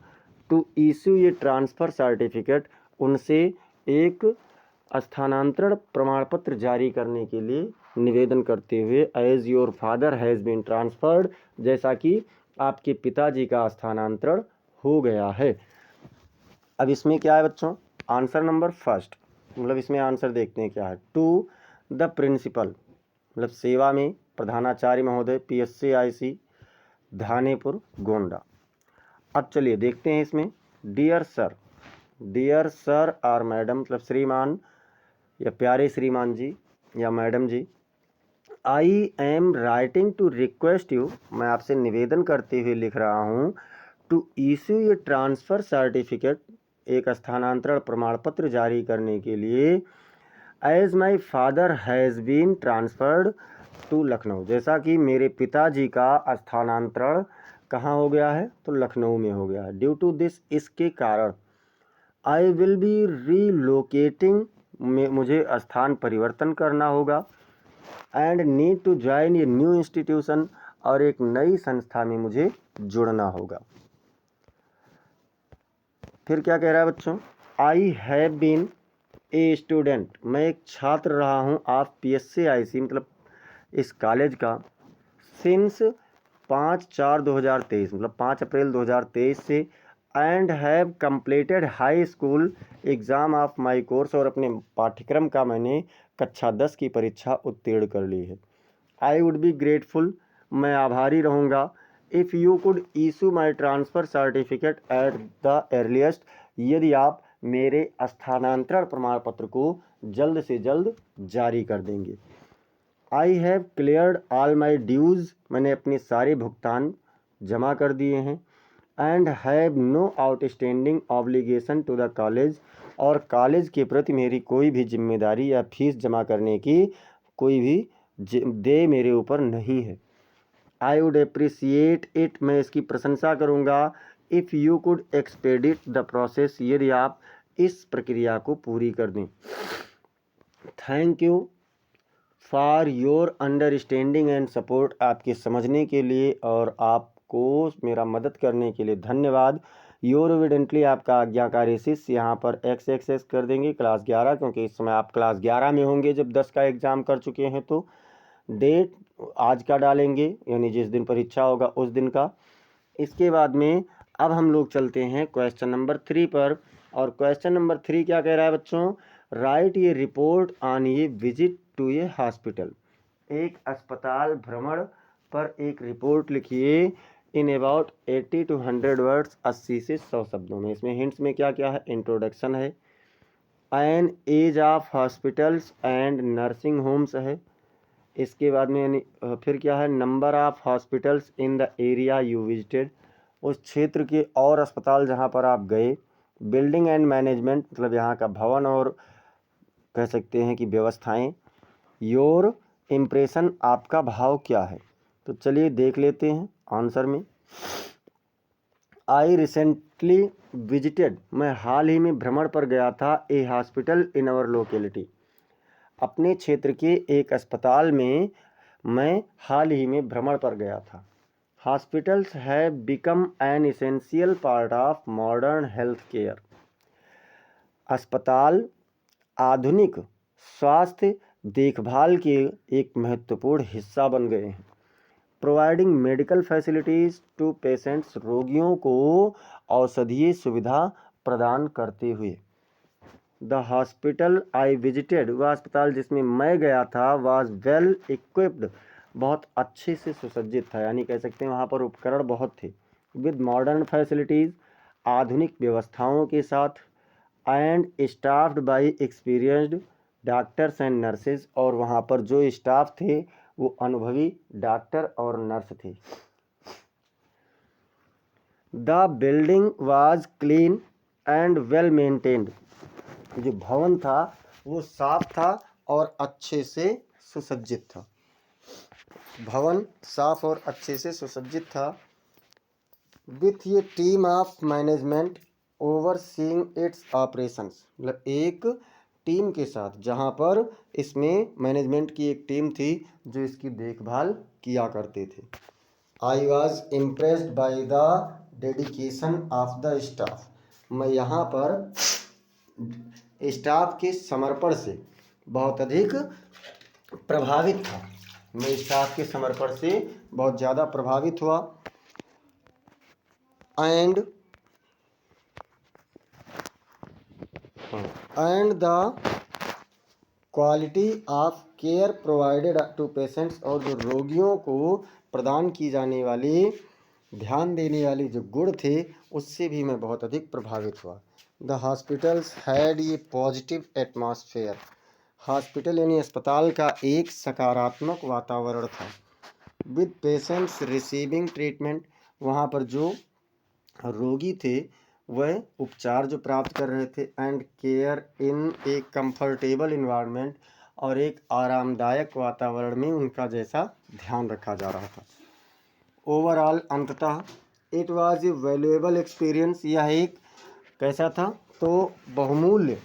टू इशू ये ट्रांसफ़र सर्टिफिकेट, उनसे एक स्थानांतरण प्रमाण पत्र जारी करने के लिए निवेदन करते हुए, as your father has been transferred, जैसा कि आपके पिताजी का स्थानांतरण हो गया है। अब इसमें क्या है बच्चों, आंसर नंबर फर्स्ट, मतलब इसमें आंसर देखते हैं क्या है। टू द प्रिंसिपल, मतलब सेवा में प्रधानाचार्य महोदय, PSCIC धानेपुर गोंडा। अब चलिए देखते हैं इसमें, डियर सर और मैडम, मतलब श्रीमान या प्यारे श्रीमान जी या मैडम जी, I am writing to request you, मैं आपसे निवेदन करते हुए लिख रहा हूँ, टू इशू ये ट्रांसफ़र सर्टिफिकेट, एक स्थानांतरण प्रमाण पत्र जारी करने के लिए, as my father has been transferred to Lucknow, जैसा कि मेरे पिताजी का स्थानांतरण कहाँ हो गया है, तो लखनऊ में हो गया है। ड्यू टू दिस, इसके कारण, आई विल बी रीलोकेटिंग, मुझे स्थान परिवर्तन करना होगा, and need to join a new institution, और एक नई संस्था में मुझे जुड़ना होगा। फिर क्या कह रहा है बच्चों, I have been a student, मैं एक छात्र रहा हूँ, ऑफ PSCIC, मतलब इस कॉलेज का, सिंस 5/4/2023, मतलब 5 अप्रैल 2023 से, and have completed high school exam of my course, और अपने पाठ्यक्रम का मैंने कक्षा 10 की परीक्षा उत्तीर्ण कर ली है। आई वुड बी ग्रेटफुल, मैं आभारी रहूँगा, if you could issue my transfer certificate at the earliest, यदि आप मेरे स्थानांतरण प्रमाण पत्र को जल्द से जल्द जारी कर देंगे। I have cleared all my dues, मैंने अपने सारे भुगतान जमा कर दिए हैं, and have no outstanding obligation to the college, और कॉलेज के प्रति मेरी कोई भी जिम्मेदारी या फीस जमा करने की कोई भी देय मेरे ऊपर नहीं है। आई वुड अप्रिसिएट इट, मैं इसकी प्रशंसा करूँगा, if you could expedite the process, यदि आप इस प्रक्रिया को पूरी कर दें। Thank you for your understanding and support, आपके समझने के लिए और आपको मेरा मदद करने के लिए धन्यवाद। योर एविडेंटली, आपका आज्ञाकारी शिष्य, यहाँ पर XXX कर देंगे, क्लास 11, क्योंकि इस समय आप क्लास 11 में होंगे जब 10 का एग्ज़ाम कर चुके हैं। तो डेट आज का डालेंगे, यानी जिस दिन परीक्षा होगा उस दिन का। इसके बाद में अब हम लोग चलते हैं क्वेश्चन नंबर 3 पर। और क्वेश्चन नंबर 3 क्या कह रहा है बच्चों? राइट ये रिपोर्ट ऑन ये विजिट टू ये हॉस्पिटल। एक अस्पताल भ्रमण पर एक रिपोर्ट लिखिए इन अबाउट 80 to 100 वर्ड्स, 80 से 100 शब्दों में। इसमें हिंट्स में क्या क्या है? इंट्रोडक्शन है, an age of hospitals and nursing homes है। इसके बाद में यानी फिर क्या है? Number of hospitals in the area you visited, उस क्षेत्र के और अस्पताल जहाँ पर आप गए। बिल्डिंग एंड मैनेजमेंट, मतलब यहाँ का भवन और कह सकते हैं कि व्यवस्थाएं। योर इम्प्रेशन, आपका भाव क्या है? तो चलिए देख लेते हैं आंसर में। आई रिसेंटली विजिटेड, मैं हाल ही में भ्रमण पर गया था। ए हॉस्पिटल इन आवर लोकेलिटी, अपने क्षेत्र के एक अस्पताल में मैं हाल ही में भ्रमण पर गया था। Hospitals have become an essential part of modern health care, अस्पताल आधुनिक स्वास्थ्य देखभाल के एक महत्वपूर्ण हिस्सा बन गए हैं। Providing medical facilities to patients, रोगियों को औषधीय सुविधा प्रदान करते हुए। द हॉस्पिटल आई विजिटेड, वह अस्पताल जिसमें मैं गया था, वाज वेल इक्विप्ड, बहुत अच्छे से सुसज्जित था, यानी कह सकते हैं वहाँ पर उपकरण बहुत थे। विद मॉडर्न फैसिलिटीज़, आधुनिक व्यवस्थाओं के साथ। And staffed by experienced doctors and nurses, और वहाँ पर जो स्टाफ थे वो अनुभवी डॉक्टर और नर्स थे। The building was clean and well maintained, जो भवन था वो साफ था और अच्छे से सुसज्जित था। भवन साफ और अच्छे से सुसज्जित था। विथ ये team of management overseeing it's operations, मतलब एक टीम के साथ, जहाँ पर इसमें मैनेजमेंट की एक टीम थी जो इसकी देखभाल किया करते थे। I was impressed by the dedication of the staff, मैं यहाँ पर स्टाफ के समर्पण से बहुत अधिक प्रभावित था। मैं स्टाफ के समर्पण से बहुत ज़्यादा प्रभावित हुआ। And the quality of care provided to patients, और जो रोगियों को प्रदान की जाने वाली, ध्यान देने वाली जो गुण थे, उससे भी मैं बहुत अधिक प्रभावित हुआ। द हॉस्पिटल्स हैड ये पॉजिटिव एटमॉस्फेयर, हॉस्पिटल यानी अस्पताल का एक सकारात्मक वातावरण था। विद पेशेंट्स रिसीविंग ट्रीटमेंट, वहाँ पर जो रोगी थे वह उपचार जो प्राप्त कर रहे थे। And care in A comfortable environment, और एक आरामदायक वातावरण में उनका जैसा ध्यान रखा जा रहा था। ओवरऑल, अंततः, it was A valuable experience, यह एक कैसा था? तो बहुमूल्य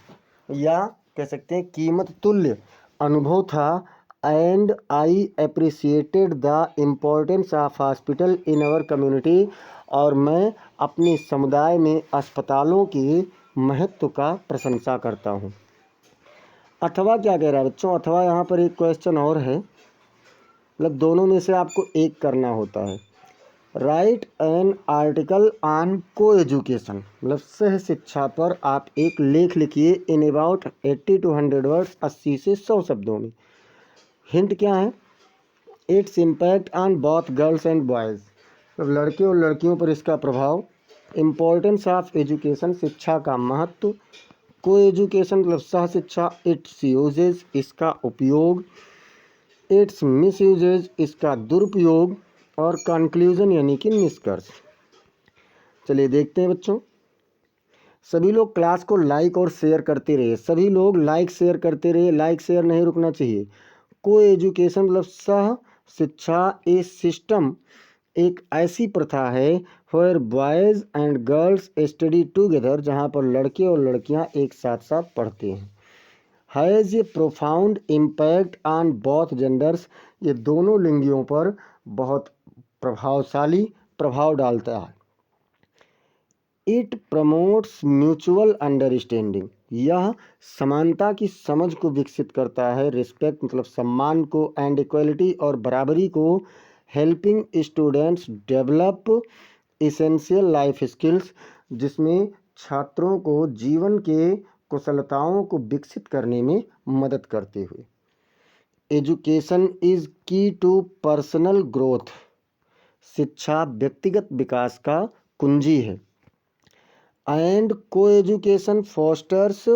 या कह सकते हैं कीमत तुल्य अनुभव था। And I appreciated the importance of hospital in our community, और मैं अपने समुदाय में अस्पतालों के महत्व का प्रशंसा करता हूँ। अथवा क्या कह रहा है बच्चों? अथवा यहाँ पर एक क्वेश्चन और है, मतलब दोनों में से आपको एक करना होता है। राइट एन आर्टिकल ऑन को एजुकेशन, मतलब सह शिक्षा पर आप एक लेख लिखिए इन अबाउट 80 to 100 वर्ड्स, 80 से 100 शब्दों में। हिंट क्या है? Its impact on both girls and boys, मतलब लड़के और लड़कियों पर इसका प्रभाव। इम्पोर्टेंस ऑफ एजुकेशन, शिक्षा का महत्व। को एजुकेशन मतलब सह शिक्षा। इट्स यूजेज, इसका उपयोग। इट्स मिस यूजेज, इसका दुरुपयोग। और कंक्लूजन यानी कि निष्कर्ष। चलिए देखते हैं बच्चों। सभी लोग क्लास को लाइक और शेयर करते रहिए, सभी लोग लाइक शेयर करते रहिए, लाइक शेयर नहीं रुकना चाहिए। को एजुकेशन मतलब सह शिक्षा। ए सिस्टम, एक ऐसी प्रथा है where boys and girls study together, जहाँ पर लड़के और लड़कियाँ एक साथ साथ पढ़ते हैं। Has a profound impact on both genders, ये दोनों लिंगियों पर बहुत प्रभावशाली प्रभाव डालता है। इट प्रमोट्स म्यूचुअल अंडरस्टैंडिंग, यह समानता की समझ को विकसित करता है, रिस्पेक्ट मतलब सम्मान को, एंड इक्वलिटी और बराबरी को, helping students develop essential life skills, जिसमें छात्रों को जीवन के कुशलताओं को विकसित करने में मदद करते हुए। एजुकेशन इज की टू पर्सनल ग्रोथ, शिक्षा व्यक्तिगत विकास का कुंजी है। एंड को एजुकेशन फॉस्टर्स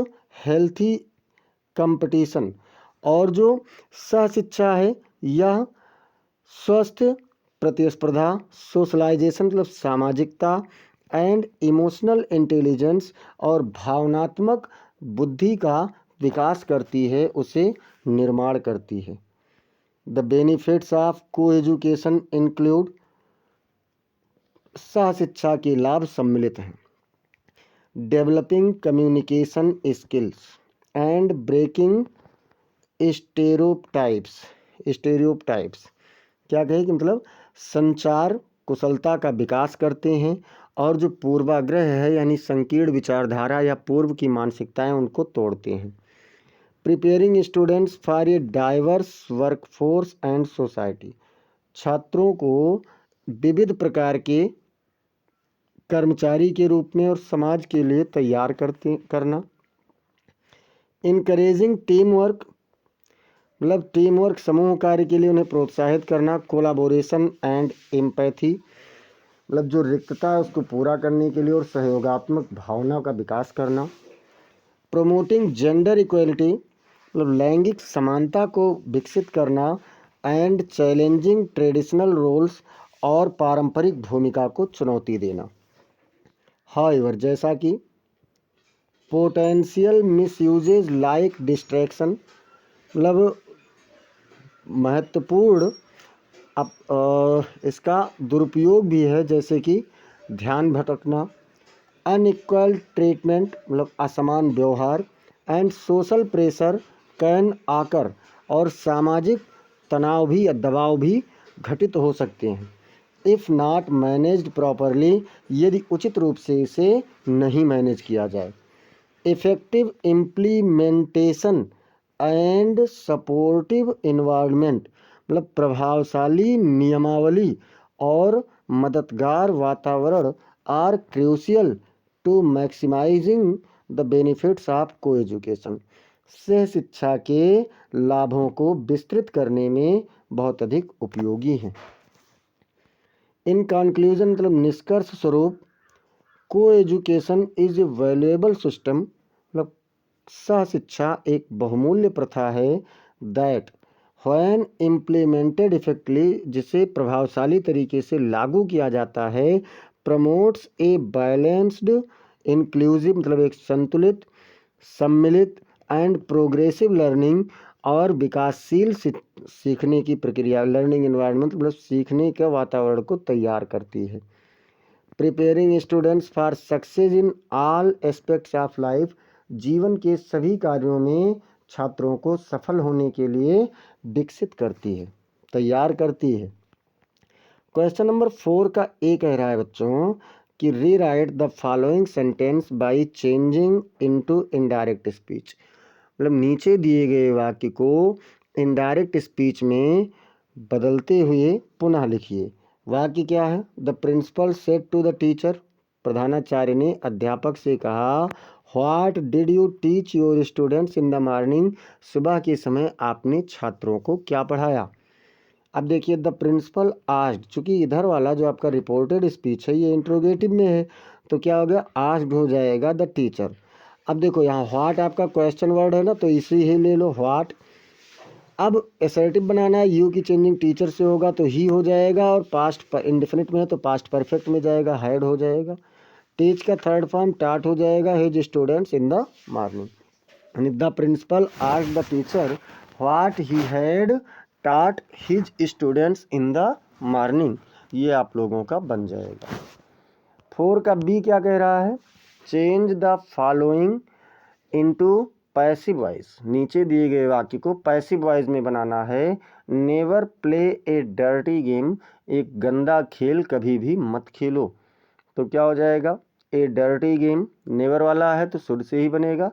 हेल्थी कंपटीशन, और जो सहशिक्षा है यह स्वस्थ प्रतिस्पर्धा, सोशलाइजेशन मतलब सामाजिकता, एंड इमोशनल इंटेलिजेंस और भावनात्मक बुद्धि का विकास करती है, उसे निर्माण करती है। The benefits of co education include, सहशिक्षा के लाभ सम्मिलित हैं। Developing communication skills and breaking stereotypes. क्या कहे कि मतलब संचार कुशलता का विकास करते हैं और जो पूर्वाग्रह है यानी संकीर्ण विचारधारा या पूर्व की मानसिकताएं उनको तोड़ते हैं। Preparing students for a diverse workforce and society, छात्रों को विविध प्रकार के कर्मचारी के रूप में और समाज के लिए तैयार करना। इनकरेजिंग टीम वर्क मतलब टीम वर्क समूह कार्य के लिए उन्हें प्रोत्साहित करना। कोलाबोरेशन एंड एम्पैथी मतलब जो रिक्तता है उसको पूरा करने के लिए और सहयोगात्मक भावना का विकास करना। प्रोमोटिंग जेंडर इक्वलिटी मतलब लैंगिक समानता को विकसित करना। एंड चैलेंजिंग ट्रेडिशनल रोल्स और पारंपरिक भूमिका को चुनौती देना। हाउएवर, जैसा कि पोटेंशियल मिसयूजेज लाइक डिस्ट्रैक्शन मतलब महत्वपूर्ण इसका दुरुपयोग भी है, जैसे कि ध्यान भटकना, अनइक्वल ट्रीटमेंट मतलब असमान व्यवहार, एंड सोशल प्रेशर कैन आकर, और सामाजिक तनाव भी या दबाव भी घटित हो सकते हैं। इफ़ नॉट मैनेज्ड प्रॉपरली, यदि उचित रूप से इसे नहीं मैनेज किया जाए। Effective implementation and supportive environment मतलब प्रभावशाली नियमावली और मददगार वातावरण are crucial to maximising the benefits of co education, सह शिक्षा के लाभों को विस्तृत करने में बहुत अधिक उपयोगी हैं। इन कंक्लूजन मतलब निष्कर्ष स्वरूप, को education is a valuable system मतलब सह शिक्षा एक बहुमूल्य प्रथा है। दैट व्हेन इम्प्लीमेंटेड इफेक्टली, जिसे प्रभावशाली तरीके से लागू किया जाता है, प्रमोट्स ए बैलेंस्ड इंक्लूसिव मतलब एक संतुलित, सम्मिलित एंड प्रोग्रेसिव लर्निंग और विकासशील सीखने की प्रक्रिया, लर्निंग एनवायरनमेंट मतलब सीखने के वातावरण को तैयार करती है। Preparing students for success in all aspects of life, जीवन के सभी कार्यों में छात्रों को सफल होने के लिए विकसित करती है, तैयार करती है। क्वेश्चन नंबर 4 का ए कह रहा है बच्चों कि rewrite the following sentence by changing into indirect speech, मतलब नीचे दिए गए वाक्य को इनडायरेक्ट स्पीच में बदलते हुए पुनः लिखिए। वाक्य क्या है? The principal said to the teacher, प्रधानाचार्य ने अध्यापक से कहा, what did you teach your students in the morning, सुबह के समय आपने छात्रों को क्या पढ़ाया। अब देखिए द प्रिंसिपल आस्क्ड, चूंकि इधर वाला जो आपका रिपोर्टेड स्पीच है ये इंट्रोगेटिव में है तो क्या हो गया, आस्क्ड हो जाएगा द टीचर। अब देखो यहाँ व्हाट आपका क्वेश्चन वर्ड है ना, तो इसी ही ले लो व्हाट। अब एसर्टिव बनाना है, यू की चेंजिंग टीचर से होगा तो ही हो जाएगा, और पास्ट इंडेफिनिट में है तो पास्ट परफेक्ट में जाएगा, हैड हो जाएगा। टीच का थर्ड फॉर्म टाट हो जाएगा, his students in the morning. यानी the principal asked the teacher what he had taught his students in the morning, ये आप लोगों का बन जाएगा। 4 का बी क्या कह रहा है, change the following into passive voice, नीचे दिए गए वाक्य को पैसिव वॉइस में बनाना है। नेवर प्ले ए डर्टी गेम, एक गंदा खेल कभी भी मत खेलो, तो क्या हो जाएगा, ए डर्टी गेम, नेवर वाला है तो शुड से ही बनेगा,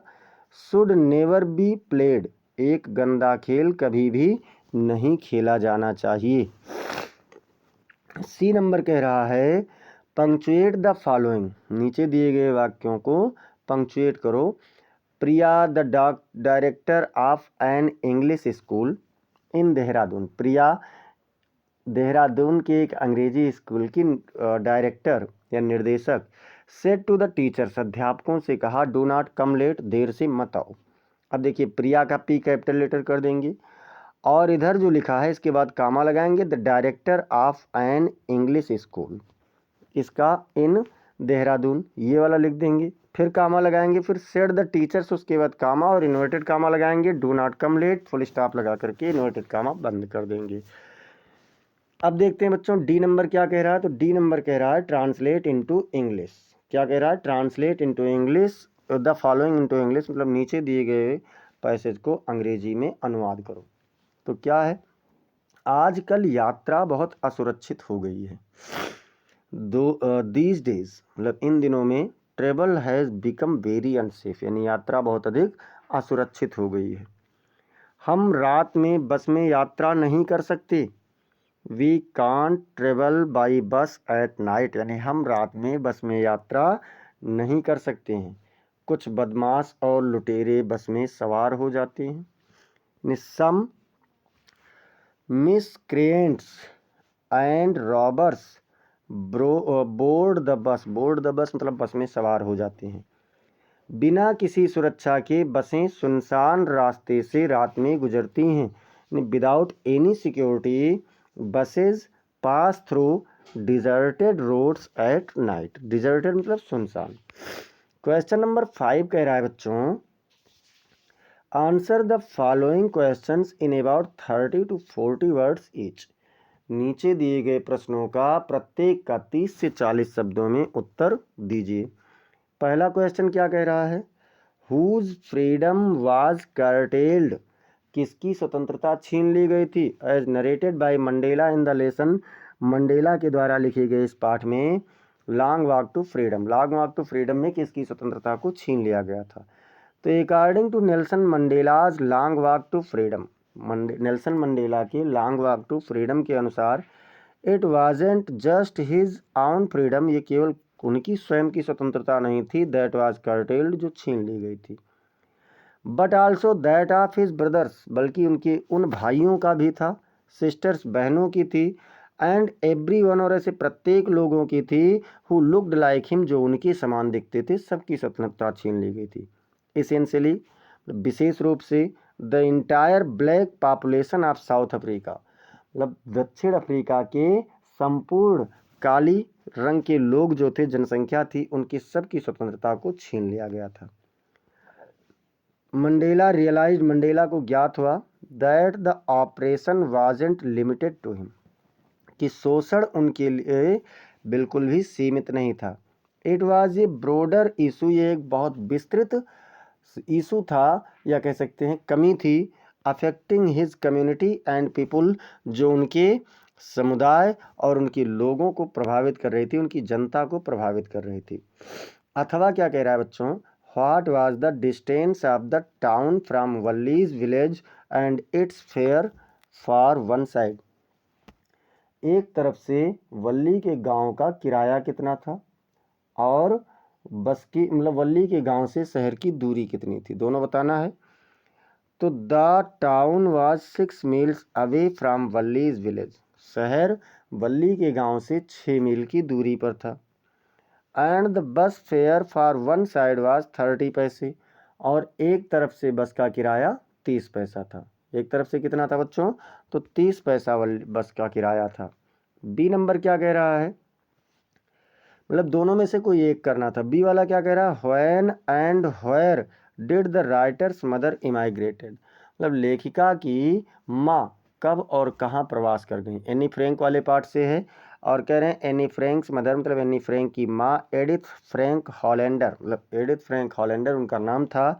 शुड नेवर बी प्लेड, एक गंदा खेल कभी भी नहीं खेला जाना चाहिए। सी नंबर कह रहा है पंक्चुएट द फॉलोइंग, नीचे दिए गए वाक्यों को पंक्चुएट करो। Priya the director of an English school in Dehradun, Priya Dehradun के एक अंग्रेजी स्कूल की डायरेक्टर या निर्देशक सेड टू द टीचर्स, अध्यापकों से कहा डू नॉट कम लेट, देर से मत आओ। अब देखिए प्रिया का पी कैपिटल लेटर कर देंगे और इधर जो लिखा है इसके बाद कामा लगाएंगे, the director of an English school, इसका इन देहरादून ये वाला लिख देंगे, फिर कामा लगाएंगे, फिर सेड द टीचर्स, उसके बाद कामा और इन्वर्टेड कामा लगाएंगे, do not come late full stop लगा करके इन्वर्टेड कामा बंद कर देंगे। अब देखते हैं बच्चों डी नंबर क्या कह रहा है। तो डी नंबर कह रहा है ट्रांसलेट इनटू इंग्लिश। क्या कह रहा है? Translate into English the following into English, मतलब नीचे दिए गए पैसेज को अंग्रेजी में अनुवाद करो। तो क्या है? आजकल यात्रा बहुत असुरक्षित हो गई है। दीज डेज, मतलब इन दिनों में, travel has become very unsafe, यानी यात्रा बहुत अधिक असुरक्षित हो गई है। हम रात में बस में यात्रा नहीं कर सकते। We can't travel by bus at night, यानी हम रात में बस में यात्रा नहीं कर सकते हैं। कुछ बदमाश और लुटेरे बस में सवार हो जाते हैं। Some miscreants and robbers board the bus, board the bus मतलब बस में सवार हो जाते हैं। बिना किसी सुरक्षा के बसें सुनसान रास्ते से रात में गुजरती हैं। Without any security buses pass through deserted roads at night, deserted मतलब सुनसान। क्वेश्चन नंबर 5 कह रहा है बच्चों, answer the following questions in about 30 to 40 words each. नीचे दिए गए प्रश्नों का प्रत्येक का 30 से 40 शब्दों में उत्तर दीजिए। पहला क्वेश्चन क्या कह रहा है? हुज फ्रीडम वाज कर्टेल्ड, किसकी स्वतंत्रता छीन ली गई थी? As narrated by Mandela in the lesson, Mandela के द्वारा लिखे गए इस पाठ में long walk to freedom, long walk to freedom में किसकी स्वतंत्रता को छीन लिया गया था? तो according to Nelson Mandela's long walk to freedom, Nelson Mandela के लॉन्ग वॉक टू फ्रीडम के अनुसार it wasn't just his own freedom, ये केवल उनकी स्वयं की स्वतंत्रता नहीं थी, दैट वाज कर्टेल्ड, जो छीन ली गई थी, but also that of his brothers, बल्कि उनके उन भाइयों का भी था, सिस्टर्स बहनों की थी, एंड एवरी वन, और ऐसे प्रत्येक लोगों की थी, हु लुक्ड लाइक हिम, जो उनके समान दिखते थे, सबकी स्वतंत्रता छीन ली गई थी। इसेंशियली, विशेष रूप से, the entire black population of south Africa, मतलब दक्षिण अफ्रीका के संपूर्ण काली रंग के लोग जो थे, जनसंख्या थी, उनकी सबकी स्वतंत्रता को छीन लिया गया था। मंडेला रियलाइज्ड, मंडेला को ज्ञात हुआ, that the oppression wasn't limited to him, कि शोषण उनके लिए बिल्कुल भी सीमित नहीं था। It was a broader issue, ये एक बहुत विस्तृत इशू था, या कह सकते हैं कमी थी, affecting his community and people, जो उनके समुदाय और उनके लोगों को प्रभावित कर रही थी, उनकी जनता को प्रभावित कर रही थी। अथवा क्या कह रहा है बच्चों, what was the distance of the town from Valli's village and its fare for one side, एक तरफ से वल्ली के गांव का किराया कितना था और बस की मतलब वल्ली के गांव से शहर की दूरी कितनी थी, दोनों बताना है। तो the town was 6 miles away from Valli's village, शहर वल्ली के गांव से 6 मील की दूरी पर था। And the bus fair for one side was 30 पैसे, और एक तरफ से बस का किराया 30 पैसा था। एक तरफ से कितना था बच्चों? तो 30 पैसा बस का किराया था। बी नंबर क्या कह रहा है? मतलब दोनों में से कोई एक करना था। बी वाला क्या कह रहा है? When and where did the writer's mother emigrated, मतलब लेखिका की माँ कब और कहाँ प्रवास कर गई। एनी फ्रैंक वाले पार्ट से है, और कह रहे हैं एनी फ्रैंक्स मदर, मतलब एनी फ्रैंक की माँ एडिथ फ्रैंक हॉलैंडर, मतलब एडिथ फ्रैंक हॉलैंडर उनका नाम था।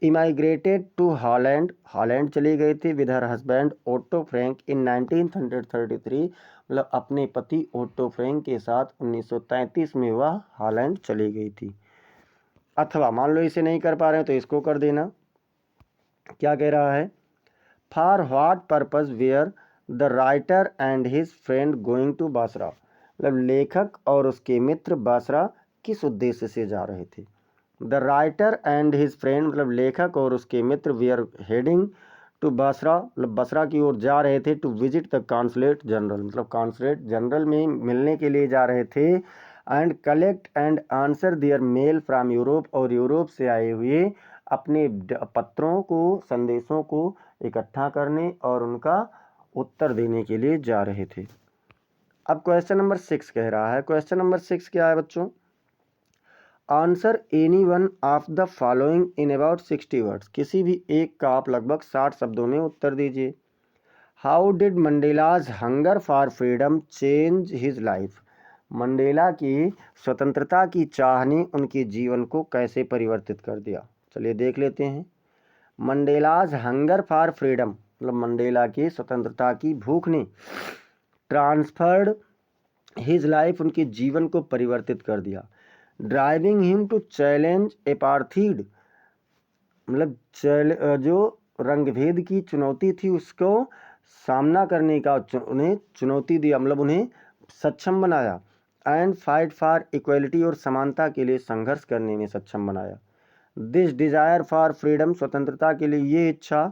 इमाइग्रेटेड टू हॉलैंड, हॉलैंड चली गई थी with her husband Otto Frank in 1933, मतलब अपने पति ओटो फ्रैंक के साथ 1933 में वह हॉलैंड चली गई थी। अथवा मान लो इसे नहीं कर पा रहे हैं तो इसको कर देना। क्या कह रहा है, for what purpose were the writer and his friend going to Basra, मतलब लेखक और उसके मित्र बासरा किस उद्देश्य से जा रहे थे। The writer and his friend मतलब लेखक और उसके मित्र वेयर हेडिंग टू बासरा, मतलब बसरा की ओर जा रहे थे। To visit the consulate general, मतलब कॉन्सुलेट जनरल में मिलने के लिए जा रहे थे। And collect and answer their mail from Europe, और यूरोप से आए हुए अपने पत्रों को, संदेशों को इकट्ठा करने और उनका उत्तर देने के लिए जा रहे थे। अब क्वेश्चन नंबर 6 कह रहा है, क्वेश्चन नंबर 6 क्या है बच्चों, answer any one of the following in about 60 words, किसी भी एक का आप लगभग 60 शब्दों में उत्तर दीजिए। How did Mandela's hunger for freedom change his life, Mandela की स्वतंत्रता की चाह ने उनके जीवन को कैसे परिवर्तित कर दिया। चलिए देख लेते हैं। मंडेलाज हंगर फॉर फ्रीडम मतलब मंडेला की स्वतंत्रता की भूख ने ट्रांसफर्ड हिज लाइफ, उनके जीवन को परिवर्तित कर दिया। ड्राइविंग हिम टू चैलेंज एपार्थीड, मतलब जो रंगभेद की चुनौती थी उसको सामना करने का उन्हें चुनौती दिया, मतलब उन्हें सक्षम बनाया। एंड फाइट फॉर इक्वलिटी, और समानता के लिए संघर्ष करने में सक्षम बनाया। दिस डिजायर फॉर फ्रीडम, स्वतंत्रता के लिए ये इच्छा,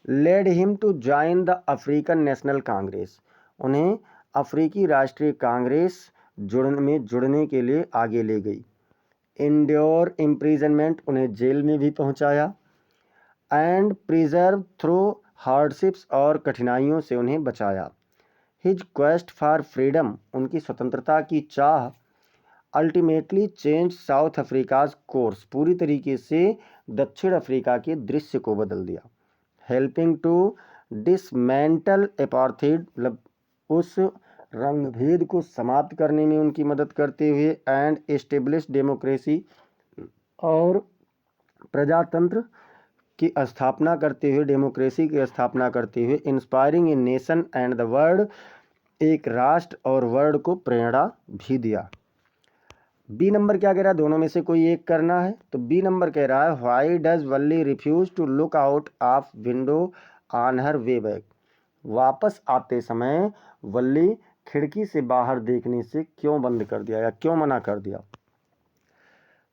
led him to join the African National Congress, उन्हें अफ्रीकी राष्ट्रीय कांग्रेस जुड़ने के लिए आगे ले गई। इंड्योर इम्प्रिजनमेंट, उन्हें जेल में भी पहुंचाया। एंड प्रिजर्व थ्रू हार्डशिप्स, और कठिनाइयों से उन्हें बचाया। हिज क्वेस्ट फॉर फ्रीडम, उनकी स्वतंत्रता की चाह, ultimately change south Africa's course, पूरी तरीके से दक्षिण अफ्रीका के दृश्य को बदल दिया। हेल्पिंग टू डिसमेंटल एपार्थीड, मतलब उस रंगभेद को समाप्त करने में उनकी मदद करते हुए। एंड एस्टेब्लिश डेमोक्रेसी, और प्रजातंत्र की स्थापना करते हुए, डेमोक्रेसी की स्थापना करते हुए। Inspiring a nation and the world, एक राष्ट्र और वर्ल्ड को प्रेरणा भी दिया। बी नंबर क्या कह रहा है, दोनों में से कोई एक करना है। तो बी नंबर कह रहा है, why does Valli refuse to look out of window on her way back, वापस आते समय वल्ली खिड़की से बाहर देखने से क्यों बंद कर दिया या क्यों मना कर दिया।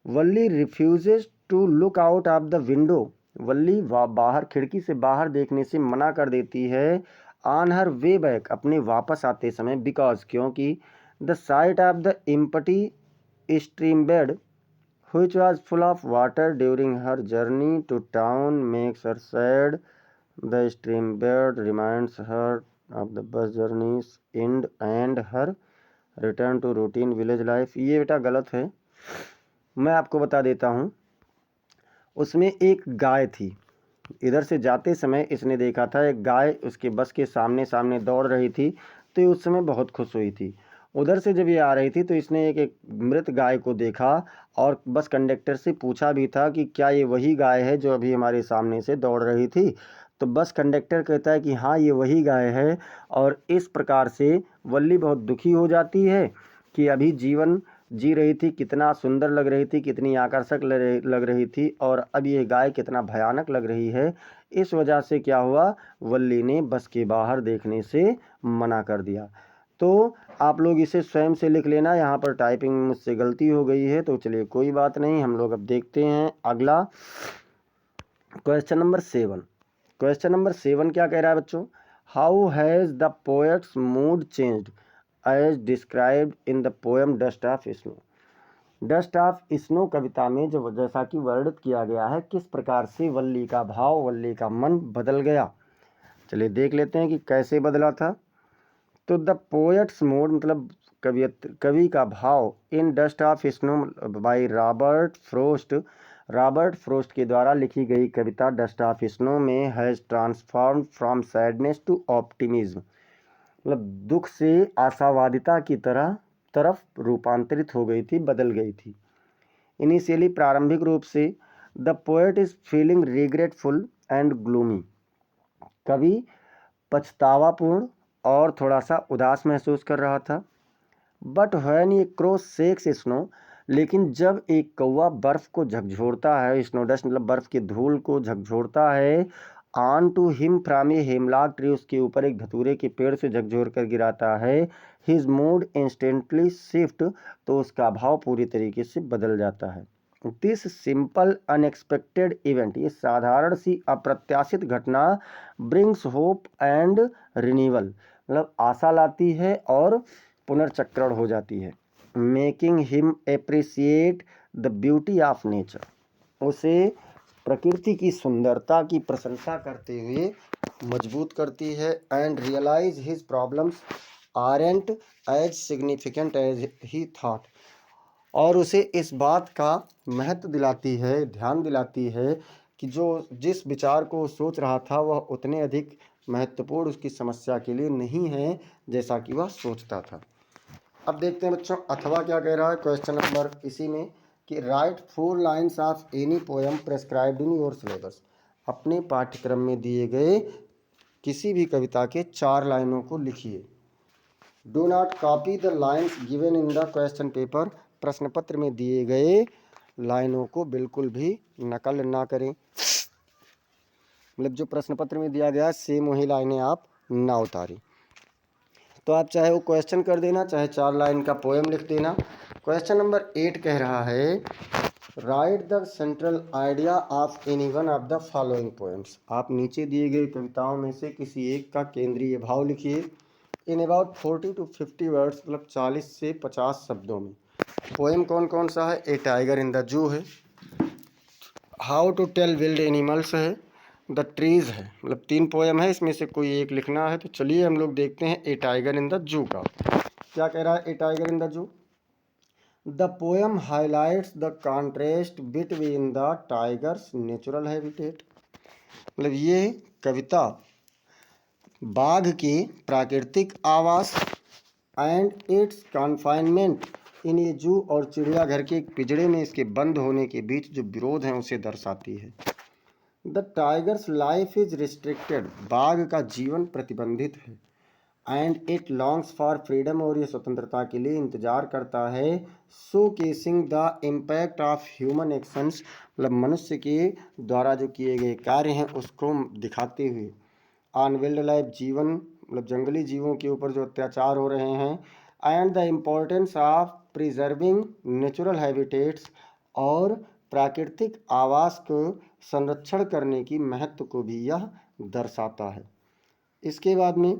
Valli refuses to look out of the window, Valli बाहर खिड़की से बाहर देखने से मना कर देती है। ऑन हर वे बैक, अपने वापस आते समय। बिकॉज, क्योंकि the site of the empty stream bed which was full of water during her journey to town makes her sad. The stream bed reminds her of the bus journey's end and her return to routine village life. ये बेटा गलत है, मैं आपको बता देता हूँ। उसमें एक गाय थी, इधर से जाते समय इसने देखा था एक गाय उसके बस के सामने सामने दौड़ रही थी, तो उस समय बहुत खुश हुई थी। उधर से जब ये आ रही थी तो इसने एक मृत गाय को देखा और बस कंडक्टर से पूछा भी था कि क्या ये वही गाय है जो अभी हमारे सामने से दौड़ रही थी। तो बस कंडक्टर कहता है कि हाँ ये वही गाय है। और इस प्रकार से वल्ली बहुत दुखी हो जाती है कि अभी जीवन जी रही थी, कितना सुंदर लग रही थी, कितनी आकर्षक लग रही थी, और अब ये गाय कितना भयानक लग रही है। इस वजह से क्या हुआ, वल्ली ने बस के बाहर देखने से मना कर दिया। तो आप लोग इसे स्वयं से लिख लेना, यहाँ पर टाइपिंग में मुझसे गलती हो गई है, तो चलिए कोई बात नहीं। हम लोग अब देखते हैं अगला क्वेश्चन नंबर 7। क्वेश्चन नंबर 7 क्या कह रहा है बच्चों, how has the poet's mood changed as described in the poem dust of snow. Dust of snow कविता में जो जैसा कि वर्णित किया गया है, किस प्रकार से वल्ली का भाव, वल्ली का मन बदल गया। चलिए देख लेते हैं कि कैसे बदला था। तो द पोएट्स मूड मतलब कवि का भाव in dust of snow by Robert Frost, Robert Frost के द्वारा लिखी गई कविता डस्ट ऑफ स्नो में has transform from sadness to optimism, मतलब दुख से आशावादिता की तरफ रूपांतरित हो गई थी, बदल गई थी। इनिशियली प्रारंभिक रूप से the poet is feeling regretful and gloomy, कवि पछतावापूर्ण और थोड़ा सा उदास महसूस कर रहा था। बट व्हेन ये क्रॉस शेक्स स्नो, लेकिन जब एक कौवा बर्फ़ को झकझोरता है, स्नो डस्ट मतलब बर्फ़ की धूल को झकझोरता है, on to him from a hemlock tree, उसके ऊपर एक धतूरे के पेड़ से झकझोर कर गिराता है, हिज मूड इंस्टेंटली शिफ्ट, तो उसका भाव पूरी तरीके से बदल जाता है। दिस सिंपल अनएक्सपेक्टेड इवेंट, ये साधारण सी अप्रत्याशित घटना, ब्रिंग्स होप एंड रिन्यूअल, मतलब आशा लाती है और पुनर्चक्रण हो जाती है। Making him appreciate the beauty of nature, उसे प्रकृति की सुंदरता की प्रशंसा करते हुए मजबूत करती है। And realise his problems aren't as significant as he thought, और उसे इस बात का महत्व दिलाती है, ध्यान दिलाती है कि जो जिस विचार को सोच रहा था वह उतने अधिक महत्वपूर्ण उसकी समस्या के लिए नहीं है जैसा कि वह सोचता था। अब देखते हैं बच्चों अथवा क्या कह रहा है। क्वेश्चन नंबर इसी में कि right 4 lines of any poem prescribed in your syllabus, अपने पाठ्यक्रम में दिए गए किसी भी कविता के 4 लाइनों को लिखिए। Do not copy the lines given in the question paper, प्रश्न पत्र में दिए गए लाइनों को बिल्कुल भी नकल ना करें, मतलब जो प्रश्न पत्र में दिया गया सेम वही लाइनें आप ना उतारें। तो आप चाहे वो क्वेश्चन कर देना, चाहे 4 लाइन का पोएम लिख देना। क्वेश्चन नंबर 8 कह रहा है right the central idea of any one of the following poems, आप नीचे दिए गए कविताओं में से किसी एक का केंद्रीय भाव लिखिए। इन अबाउट 40 to 50 वर्ड्स, मतलब 40 से 50 शब्दों में। पोएम कौन कौन सा है? A tiger in the zoo है, how to tell wild animals है, द ट्रीज है, मतलब 3 पोएम है, इसमें से कोई एक लिखना है। तो चलिए हम लोग देखते हैं ए टाइगर इन द जू का क्या कह रहा है। A tiger in the zoo, the poem highlights the contrast between the tiger's natural habitat, मतलब ये कविता बाघ के प्राकृतिक आवास and its confinement in a zoo, और चिड़ियाघर के एक पिंजड़े में इसके बंद होने के बीच जो विरोध है उसे दर्शाती है। The tigers life is restricted, बाघ का जीवन प्रतिबंधित है। And it longs for freedom, और ये स्वतंत्रता के लिए इंतजार करता है। Show casing the impact of human actions, मतलब मनुष्य के द्वारा जो किए गए कार्य हैं उसको दिखाते हुए। ऑन वाइल्ड लाइफ, जीवन मतलब जंगली जीवों के ऊपर जो अत्याचार हो रहे हैं। And the importance of preserving natural habitats, और प्राकृतिक आवास को संरक्षण करने की महत्व को भी यह दर्शाता है। इसके बाद में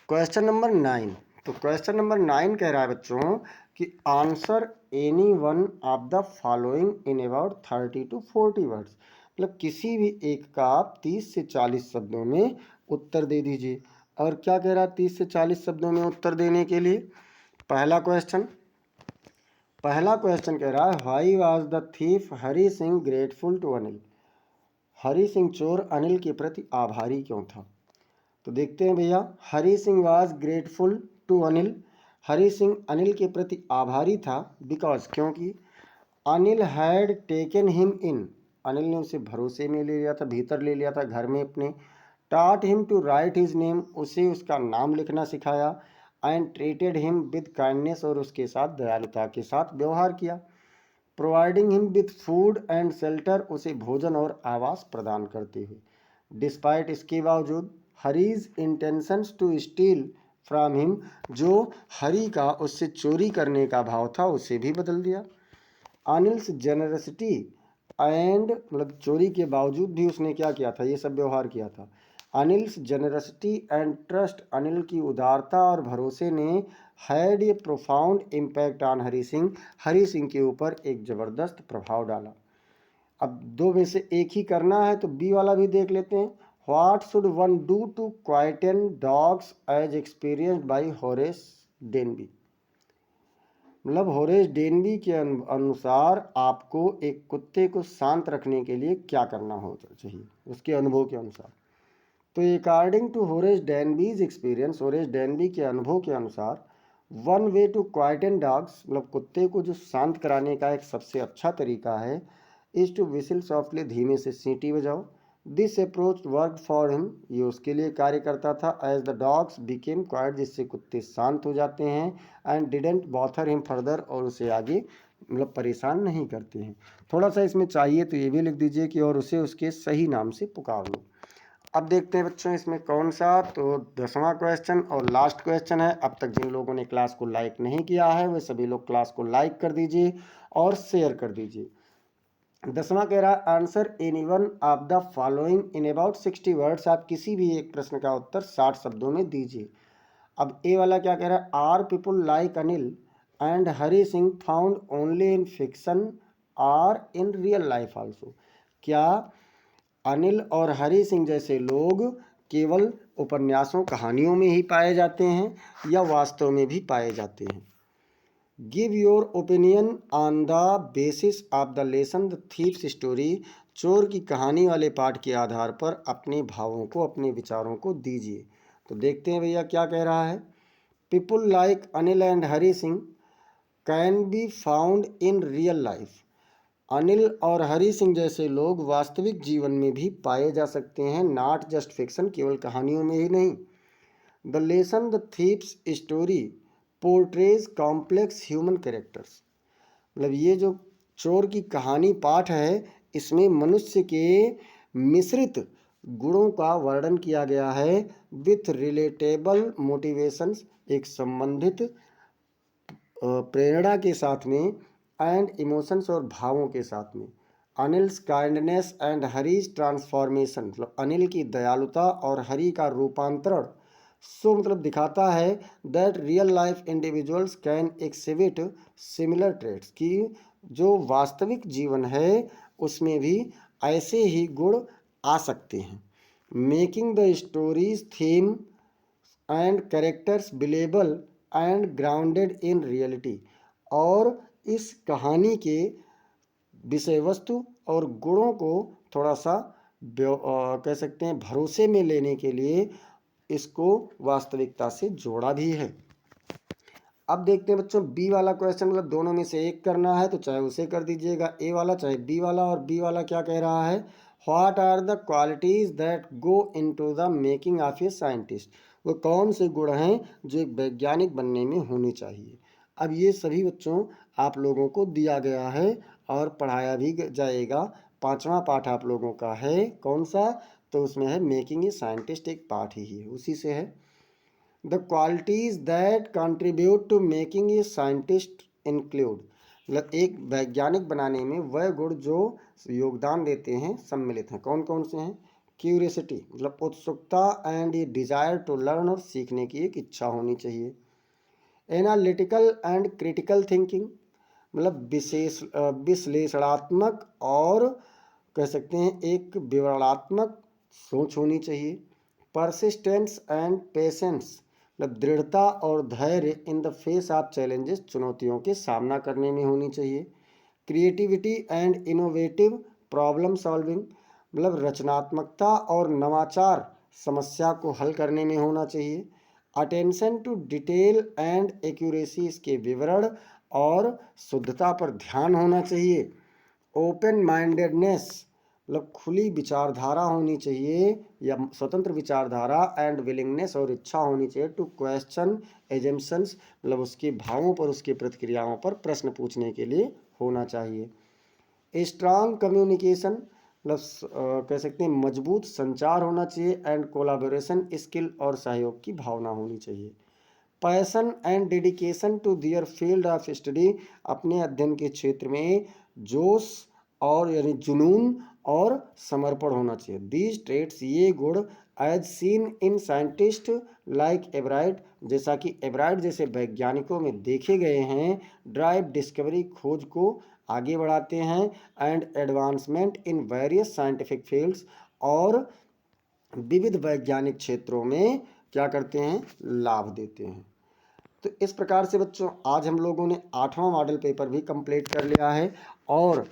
क्वेश्चन नंबर 9, तो क्वेश्चन नंबर 9 कह रहा है बच्चों कि answer any one of the following in about 30 to 40 words, मतलब किसी भी एक का आप 30 से 40 शब्दों में उत्तर दे दीजिए। और क्या कह रहा है 30 से 40 शब्दों में उत्तर देने के लिए? पहला क्वेश्चन कह रहा है why was the thief Hari Singh grateful to Anil, Hari Singh चोर अनिल के प्रति आभारी क्यों था? तो देखते हैं भैया, Hari Singh was grateful to Anil, Hari Singh Anil के प्रति आभारी था बिकॉज, क्योंकि Anil had taken him in, Anil ने उसे भरोसे में ले लिया था, भीतर ले लिया था घर में अपने। Taught him to write his name, उसे उसका नाम लिखना सिखाया। And treated him with kindness, और उसके साथ दयालुता के साथ व्यवहार किया। Providing him with food and shelter, उसे भोजन और आवास प्रदान करते हुए। डिस्पाइट, इसके बावजूद, Hari's intentions to steal from him, जो हरी का उससे चोरी करने का भाव था उसे भी बदल दिया। अनिल्स जेनरसिटी एंड, मतलब चोरी के बावजूद भी उसने क्या किया था, ये सब व्यवहार किया था। Anil's generosity and trust, Anil की उदारता और भरोसे ने had a profound impact on Hari Singh, Hari Singh के ऊपर एक ज़बरदस्त प्रभाव डाला। अब 2 में से एक ही करना है तो बी वाला भी देख लेते हैं। What should one do to quieten dogs as experienced by Horace Denby, मतलब होरेस डेनबी के अनुसार आपको एक कुत्ते को शांत रखने के लिए क्या करना होता चाहिए उसके अनुभव के अनुसार। तो according to Horace Danby's experience, Horace Denby के अनुभव के अनुसार, one way to quieten dogs, मतलब कुत्ते को जो शांत कराने का एक सबसे अच्छा तरीका है, इज टू विसिल सॉफ्टली, धीमे से सीटी बजाओ। This approach work for him, ये उसके लिए कार्य करता था। As the dogs became quiet, जिससे कुत्ते शांत हो जाते हैं। And didn't bother him further, और उसे आगे मतलब परेशान नहीं करते हैं। थोड़ा सा इसमें चाहिए तो ये भी लिख दीजिए कि और उसे उसके सही नाम से पुकार लो। अब देखते हैं बच्चों इसमें कौन सा, तो 10वां क्वेश्चन और लास्ट क्वेश्चन है। अब तक जिन लोगों ने क्लास को लाइक नहीं किया है वे सभी लोग क्लास को लाइक कर दीजिए और शेयर कर दीजिए। 10वां कह रहा है answer any one of the following in about 60 words, आप किसी भी एक प्रश्न का उत्तर 60 शब्दों में दीजिए। अब ए वाला क्या कह रहा है, are people like Anil and Hari Singh found only in fiction or in real life also, क्या अनिल और हरी सिंह जैसे लोग केवल उपन्यासों कहानियों में ही पाए जाते हैं या वास्तव में भी पाए जाते हैं। Give your opinion on the basis of the lesson the thieves story, चोर की कहानी वाले पाठ के आधार पर अपने भावों को, अपने विचारों को दीजिए। तो देखते हैं भैया क्या कह रहा है। People like Anil and Hari Singh can be found in real life, Anil और हरी सिंह जैसे लोग वास्तविक जीवन में भी पाए जा सकते हैं, नॉट जस्ट फिक्शन, केवल कहानियों में ही नहीं। The lesson the thieves story portrays complex human characters, मतलब ये जो चोर की कहानी पाठ है इसमें मनुष्य के मिश्रित गुणों का वर्णन किया गया है विथ रिलेटेबल मोटिवेशंस, एक संबंधित प्रेरणा के साथ में, एंड इमोशंस और भावों के साथ में। Anil's kindness and Hari's transformation, मतलब अनिल की दयालुता और हरी का रूपांतरण, सो मतलब दिखाता है that real life individuals can exhibit similar traits, कि जो वास्तविक जीवन है उसमें भी ऐसे ही गुण आ सकते हैं। Making the stories theme and characters billable and grounded in reality, और इस कहानी के विषय वस्तु और गुणों को थोड़ा सा कह सकते हैं भरोसे में लेने के लिए इसको वास्तविकता से जोड़ा भी है। अब देखते हैं बच्चों बी वाला क्वेश्चन, मतलब दोनों में से एक करना है तो चाहे उसे कर दीजिएगा, ए वाला चाहे बी वाला। और बी वाला क्या कह रहा है, what are the qualities that go into the making of a scientist, वो कौन से गुण हैं जो एक वैज्ञानिक बनने में होने चाहिए। अब ये सभी बच्चों आप लोगों को दिया गया है और पढ़ाया भी जाएगा। 5वां पाठ आप लोगों का है कौन सा, तो उसमें है मेकिंग ए साइंटिस्ट, एक पाठ ही है उसी से है। The qualities that contribute to making a scientist include, मतलब एक वैज्ञानिक बनाने में वह गुण जो योगदान देते हैं सम्मिलित हैं, कौन कौन से हैं। क्यूरियसिटी, मतलब उत्सुकता and a desire to learn, और सीखने की एक इच्छा होनी चाहिए। एनालिटिकल एंड क्रिटिकल थिंकिंग, मतलब विश्लेषणात्मक और कह सकते हैं एक विवरणात्मक सोच होनी चाहिए। परसिस्टेंस एंड पेशेंस, मतलब दृढ़ता और धैर्य in the face of challenges, चुनौतियों के सामना करने में होनी चाहिए। Creativity and innovative problem solving, मतलब रचनात्मकता और नवाचार समस्या को हल करने में होना चाहिए। Attention to detail and accuracy, इसके विवरण और शुद्धता पर ध्यान होना चाहिए। ओपन माइंडेडनेस, मतलब खुली विचारधारा होनी चाहिए या स्वतंत्र विचारधारा, एंड विलिंगनेस, और इच्छा होनी चाहिए टू क्वेश्चन एजम्पशंस, मतलब उसके भावों पर, उसकी प्रतिक्रियाओं पर प्रश्न पूछने के लिए होना चाहिए। स्ट्रांग कम्युनिकेशन, मतलब कह सकते हैं मजबूत संचार होना चाहिए। एंड कोलाबोरेशन स्किल, और सहयोग की भावना होनी चाहिए। Passion and dedication to their field of study, अपने अध्ययन के क्षेत्र में जोश और यानी जुनून और समर्पण होना चाहिए। दीज ट्रेट्स, ये गुण as seen in scientist like Ebright, जैसा कि एब्राइट जैसे वैज्ञानिकों में देखे गए हैं, ड्राइव डिस्कवरी, खोज को आगे बढ़ाते हैं, and advancement in various scientific fields, और विविध वैज्ञानिक क्षेत्रों में क्या करते हैं, लाभ देते हैं। तो इस प्रकार से बच्चों आज हम लोगों ने 8वां मॉडल पेपर भी कंप्लीट कर लिया है। और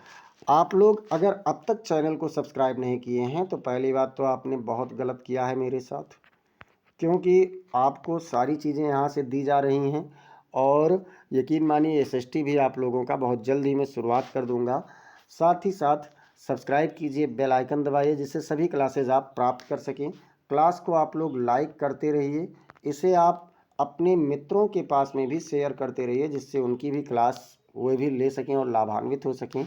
आप लोग अगर अब तक चैनल को सब्सक्राइब नहीं किए हैं तो पहली बात तो आपने बहुत गलत किया है मेरे साथ, क्योंकि आपको सारी चीज़ें यहाँ से दी जा रही हैं। और यकीन मानिए SST भी आप लोगों का बहुत जल्द ही मैं शुरुआत कर दूंगा। साथ ही साथ सब्सक्राइब कीजिए, बेल आइकन दबाइए, जिससे सभी क्लासेज आप प्राप्त कर सकें। क्लास को आप लोग लाइक करते रहिए, इसे आप अपने मित्रों के पास में भी शेयर करते रहिए, जिससे उनकी भी क्लास वो भी ले सकें और लाभान्वित हो सकें।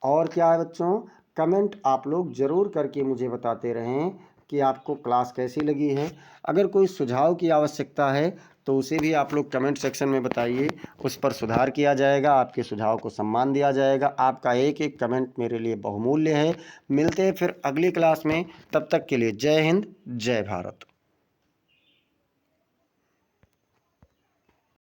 और क्या है बच्चों, कमेंट आप लोग ज़रूर करके मुझे बताते रहें कि आपको क्लास कैसी लगी है। अगर कोई सुझाव की आवश्यकता है तो उसे भी आप लोग कमेंट सेक्शन में बताइए, उस पर सुधार किया जाएगा, आपके सुझाव को सम्मान दिया जाएगा। आपका एक एक कमेंट मेरे लिए बहुमूल्य है। मिलते हैं फिर अगली क्लास में, तब तक के लिए जय हिंद, जय भारत।